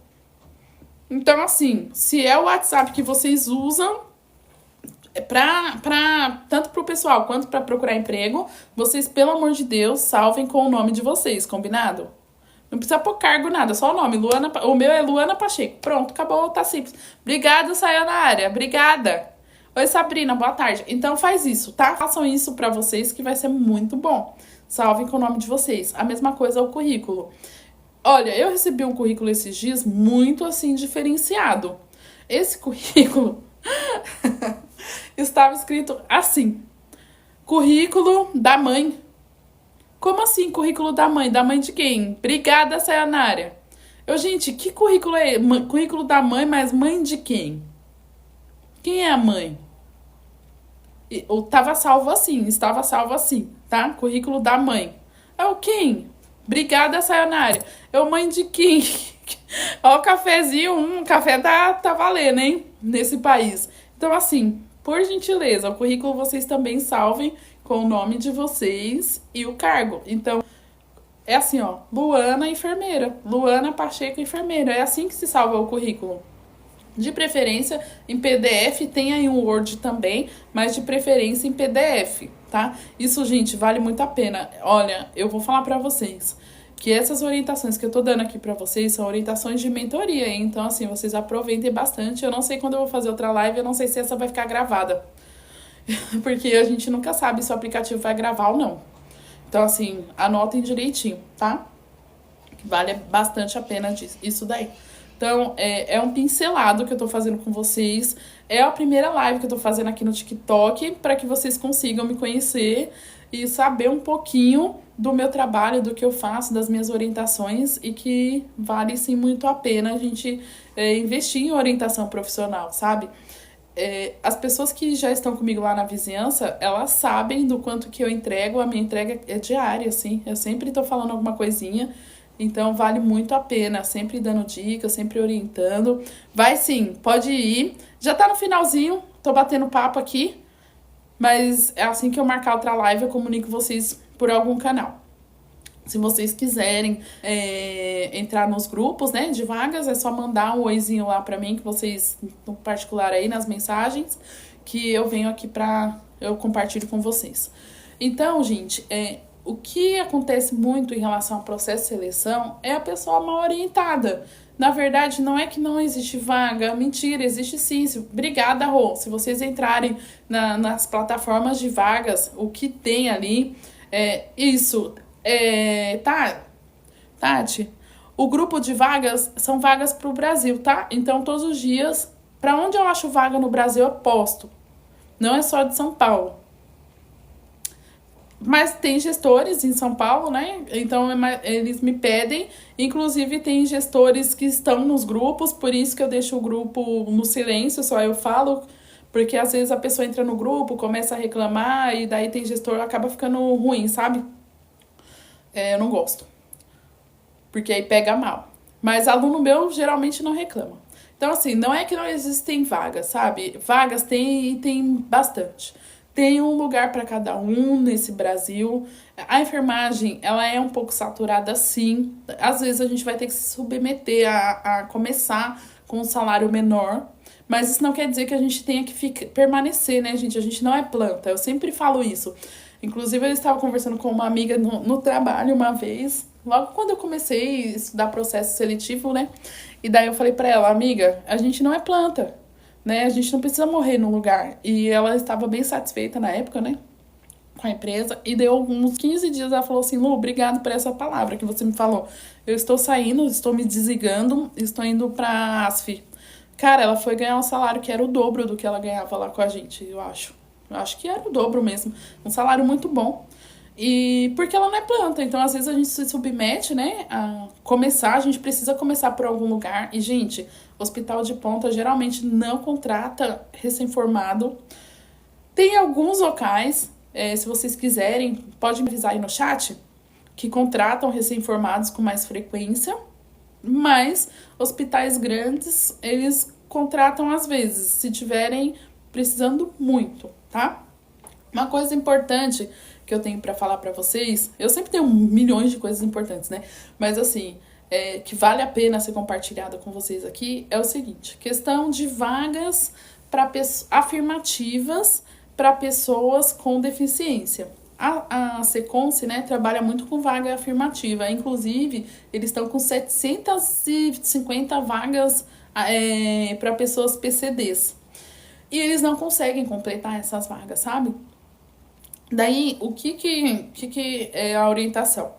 Então, assim, se é o WhatsApp que vocês usam, tanto pro pessoal quanto para procurar emprego, vocês, pelo amor de Deus, salvem com o nome de vocês, combinado? Não precisa pôr cargo, nada, só o nome. O meu é Luana Pacheco. Pronto, acabou, tá simples. Obrigada, Sayonara. Obrigada. Oi, Sabrina, boa tarde. Então faz isso, tá? Façam isso pra vocês que vai ser muito bom. Salvem com o nome de vocês. A mesma coisa é o currículo. Olha, eu recebi um currículo esses dias muito, assim, diferenciado. Esse currículo estava escrito assim: currículo da mãe. Como assim, currículo da mãe? Da mãe de quem? Obrigada, Sayonara. Gente, que currículo é? Currículo da mãe, mas mãe de quem? Quem é a mãe? Tava salvo assim, estava salvo assim, tá? Currículo da mãe. É o quem? Obrigada, Sayonara. Eu, mãe de quem? Ó, o cafezinho, café tá valendo, hein? Nesse país. Então, assim, por gentileza, o currículo vocês também salvem com o nome de vocês e o cargo. Então, é assim, ó, Luana enfermeira, Luana Pacheco enfermeira. É assim que se salva o currículo. De preferência em PDF, tem aí um Word também, mas de preferência em PDF, tá? Isso, gente, vale muito a pena. Olha, eu vou falar pra vocês que essas orientações que eu tô dando aqui pra vocês são orientações de mentoria, hein? Então, assim, vocês aproveitem bastante. Eu não sei quando eu vou fazer outra live, eu não sei se essa vai ficar gravada, porque a gente nunca sabe se o aplicativo vai gravar ou não. Então, assim, anotem direitinho, tá? Vale bastante a pena isso daí. Então, é um pincelado que eu tô fazendo com vocês. É a primeira live que eu tô fazendo aqui no TikTok para que vocês consigam me conhecer e saber um pouquinho do meu trabalho, do que eu faço, das minhas orientações e que vale sim muito a pena a gente investir em orientação profissional, sabe? As pessoas que já estão comigo lá na vizinhança, elas sabem do quanto que eu entrego. A minha entrega é diária, assim. Eu sempre tô falando alguma coisinha. Então, vale muito a pena. Sempre dando dicas, sempre orientando. Vai sim, pode ir. Já tá no finalzinho, tô batendo papo aqui. Mas é assim que eu marcar outra live, eu comunico vocês por algum canal. Se vocês quiserem entrar nos grupos, né, de vagas, é só mandar um oizinho lá pra mim, que vocês, no particular aí, nas mensagens, que eu venho aqui eu compartilho com vocês. Então, gente, o que acontece muito em relação ao processo de seleção é a pessoa mal orientada. Na verdade, não é que não existe vaga, mentira, existe sim. Obrigada, Rô. Se vocês entrarem nas plataformas de vagas, o que tem ali isso. Tati, o grupo de vagas são vagas para o Brasil, tá? Então, todos os dias, para onde eu acho vaga no Brasil, eu posto. Não é só de São Paulo. Mas tem gestores em São Paulo, né? Então, eles me pedem. Inclusive, tem gestores que estão nos grupos, por isso que eu deixo o grupo no silêncio, só eu falo. Porque às vezes a pessoa entra no grupo, começa a reclamar, e daí tem gestor, acaba ficando ruim, sabe? Eu não gosto. Porque aí pega mal. Mas aluno meu geralmente não reclama. Então, assim, não é que não existem vagas, sabe? Vagas tem e tem bastante. Tem um lugar para cada um nesse Brasil. A enfermagem, ela é um pouco saturada, sim. Às vezes a gente vai ter que se submeter a começar com um salário menor. Mas isso não quer dizer que a gente tenha que permanecer, né, gente? A gente não é planta. Eu sempre falo isso. Inclusive, eu estava conversando com uma amiga no trabalho uma vez, logo quando eu comecei a estudar processo seletivo, né? E daí eu falei pra ela, amiga, a gente não é planta, né? A gente não precisa morrer no lugar. E ela estava bem satisfeita na época, né? Com a empresa. E deu uns 15 dias, ela falou assim, Lu, obrigado por essa palavra que você me falou. Eu estou saindo, estou me desligando, estou indo pra ASF. Cara, ela foi ganhar um salário que era o dobro do que ela ganhava lá com a gente, eu acho. Eu acho que era o dobro mesmo. Um salário muito bom. E porque ela não é planta, então às vezes a gente se submete, né, a começar, a gente precisa começar por algum lugar. E, gente, hospital de ponta geralmente não contrata recém-formado. Tem alguns locais, se vocês quiserem, pode me avisar aí no chat, que contratam recém-formados com mais frequência, mas hospitais grandes, eles contratam às vezes, se tiverem precisando muito, tá? Uma coisa importante que eu tenho pra falar pra vocês, eu sempre tenho milhões de coisas importantes, né? Mas assim, que vale a pena ser compartilhada com vocês aqui é o seguinte: questão de vagas afirmativas para pessoas com deficiência. A Seconce, né, trabalha muito com vaga afirmativa. Inclusive, eles estão com 750 vagas para pessoas PCDs. E eles não conseguem completar essas vagas, sabe? Daí, o que é a orientação?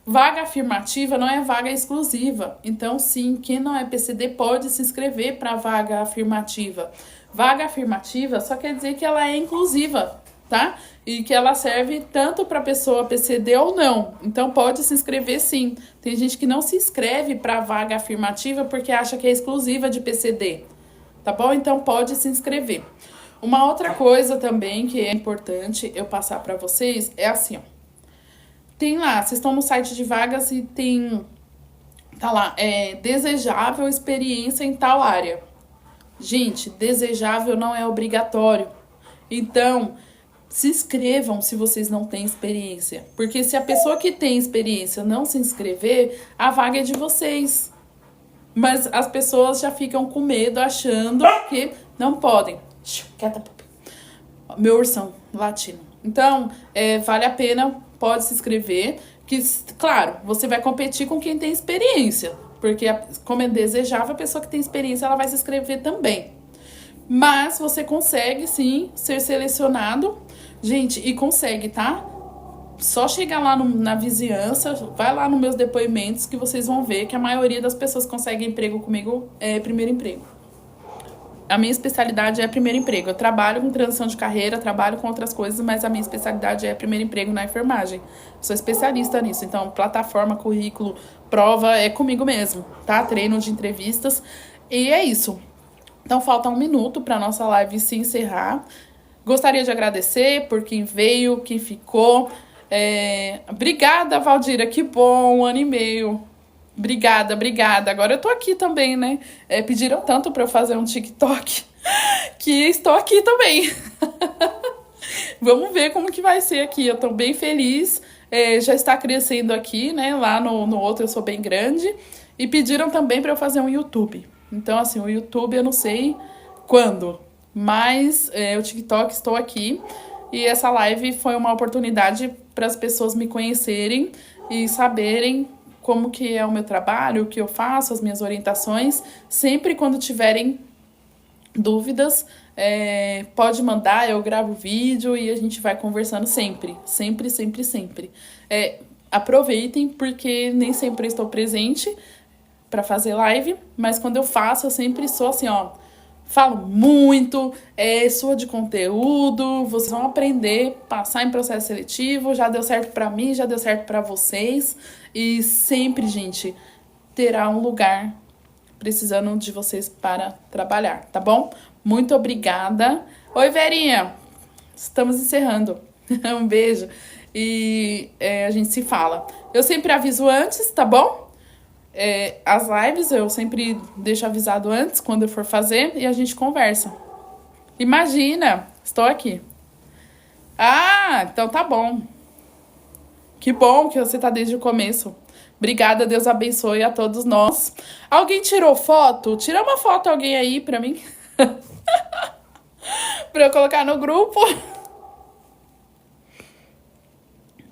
Vaga afirmativa não é vaga exclusiva. Então, sim, quem não é PCD pode se inscrever para vaga afirmativa. Vaga afirmativa só quer dizer que ela é inclusiva, tá? E que ela serve tanto para pessoa PCD ou não. Então, pode se inscrever sim. Tem gente que não se inscreve para vaga afirmativa porque acha que é exclusiva de PCD. Tá bom? Então, pode se inscrever. Uma outra coisa também que é importante eu passar para vocês é assim, ó. Tem lá, vocês estão no site de vagas e tem, tá lá, desejável experiência em tal área. Gente, desejável não é obrigatório. Então, se inscrevam se vocês não têm experiência. Porque se a pessoa que tem experiência não se inscrever, a vaga é de vocês. Mas as pessoas já ficam com medo, achando que não podem. Quieta, pupi. Meu ursão latino. Então, vale a pena, pode se inscrever. Que, claro, você vai competir com quem tem experiência. Porque, como é desejável, a pessoa que tem experiência, ela vai se inscrever também. Mas você consegue, sim, ser selecionado. Gente, e consegue, tá? Só chegar lá na vizinhança, vai lá nos meus depoimentos que vocês vão ver que a maioria das pessoas que conseguem emprego comigo é primeiro emprego. A minha especialidade é primeiro emprego. Eu trabalho com transição de carreira, trabalho com outras coisas, mas a minha especialidade é primeiro emprego na enfermagem. Sou especialista nisso. Então, plataforma, currículo, prova é comigo mesmo, tá? Treino de entrevistas. E é isso. Então, falta 1 minuto para nossa live se encerrar. Gostaria de agradecer por quem veio, quem ficou. Obrigada, Valdira. Que bom, 1 ano e meio. Obrigada, obrigada. Agora eu tô aqui também, né? Pediram tanto para eu fazer um TikTok que estou aqui também. Vamos ver como que vai ser aqui. Eu tô bem feliz. Já está crescendo aqui, né? Lá no outro eu sou bem grande. E pediram também para eu fazer um YouTube. Então, assim, o YouTube eu não sei quando, mas o TikTok estou aqui. E essa live foi uma oportunidade para as pessoas me conhecerem e saberem como que é o meu trabalho, o que eu faço, as minhas orientações. Sempre quando tiverem dúvidas, pode mandar, eu gravo vídeo e a gente vai conversando sempre. Sempre, sempre, sempre. Aproveitem, porque nem sempre estou presente para fazer live, mas quando eu faço, eu sempre sou assim, ó, falo muito, sou de conteúdo, vocês vão aprender, passar em processo seletivo, já deu certo para mim, já deu certo para vocês, e sempre, gente, terá um lugar precisando de vocês para trabalhar, tá bom? Muito obrigada. Oi, Verinha, estamos encerrando. Um beijo e a gente se fala. Eu sempre aviso antes, tá bom? As lives eu sempre deixo avisado antes, quando eu for fazer, e a gente conversa. Imagina, estou aqui. Ah, então tá bom. Que bom que você tá desde o começo. Obrigada, Deus abençoe a todos nós. Alguém tirou foto? Tira uma foto alguém aí pra mim. Pra eu colocar no grupo.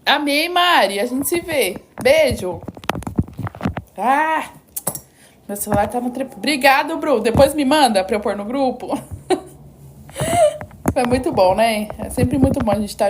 Amei, Mari. A gente se vê. Beijo. Ah, meu celular tá no tripé. Obrigado, Bru. Depois me manda pra eu pôr no grupo. É muito bom, né? É sempre muito bom a gente estar junto.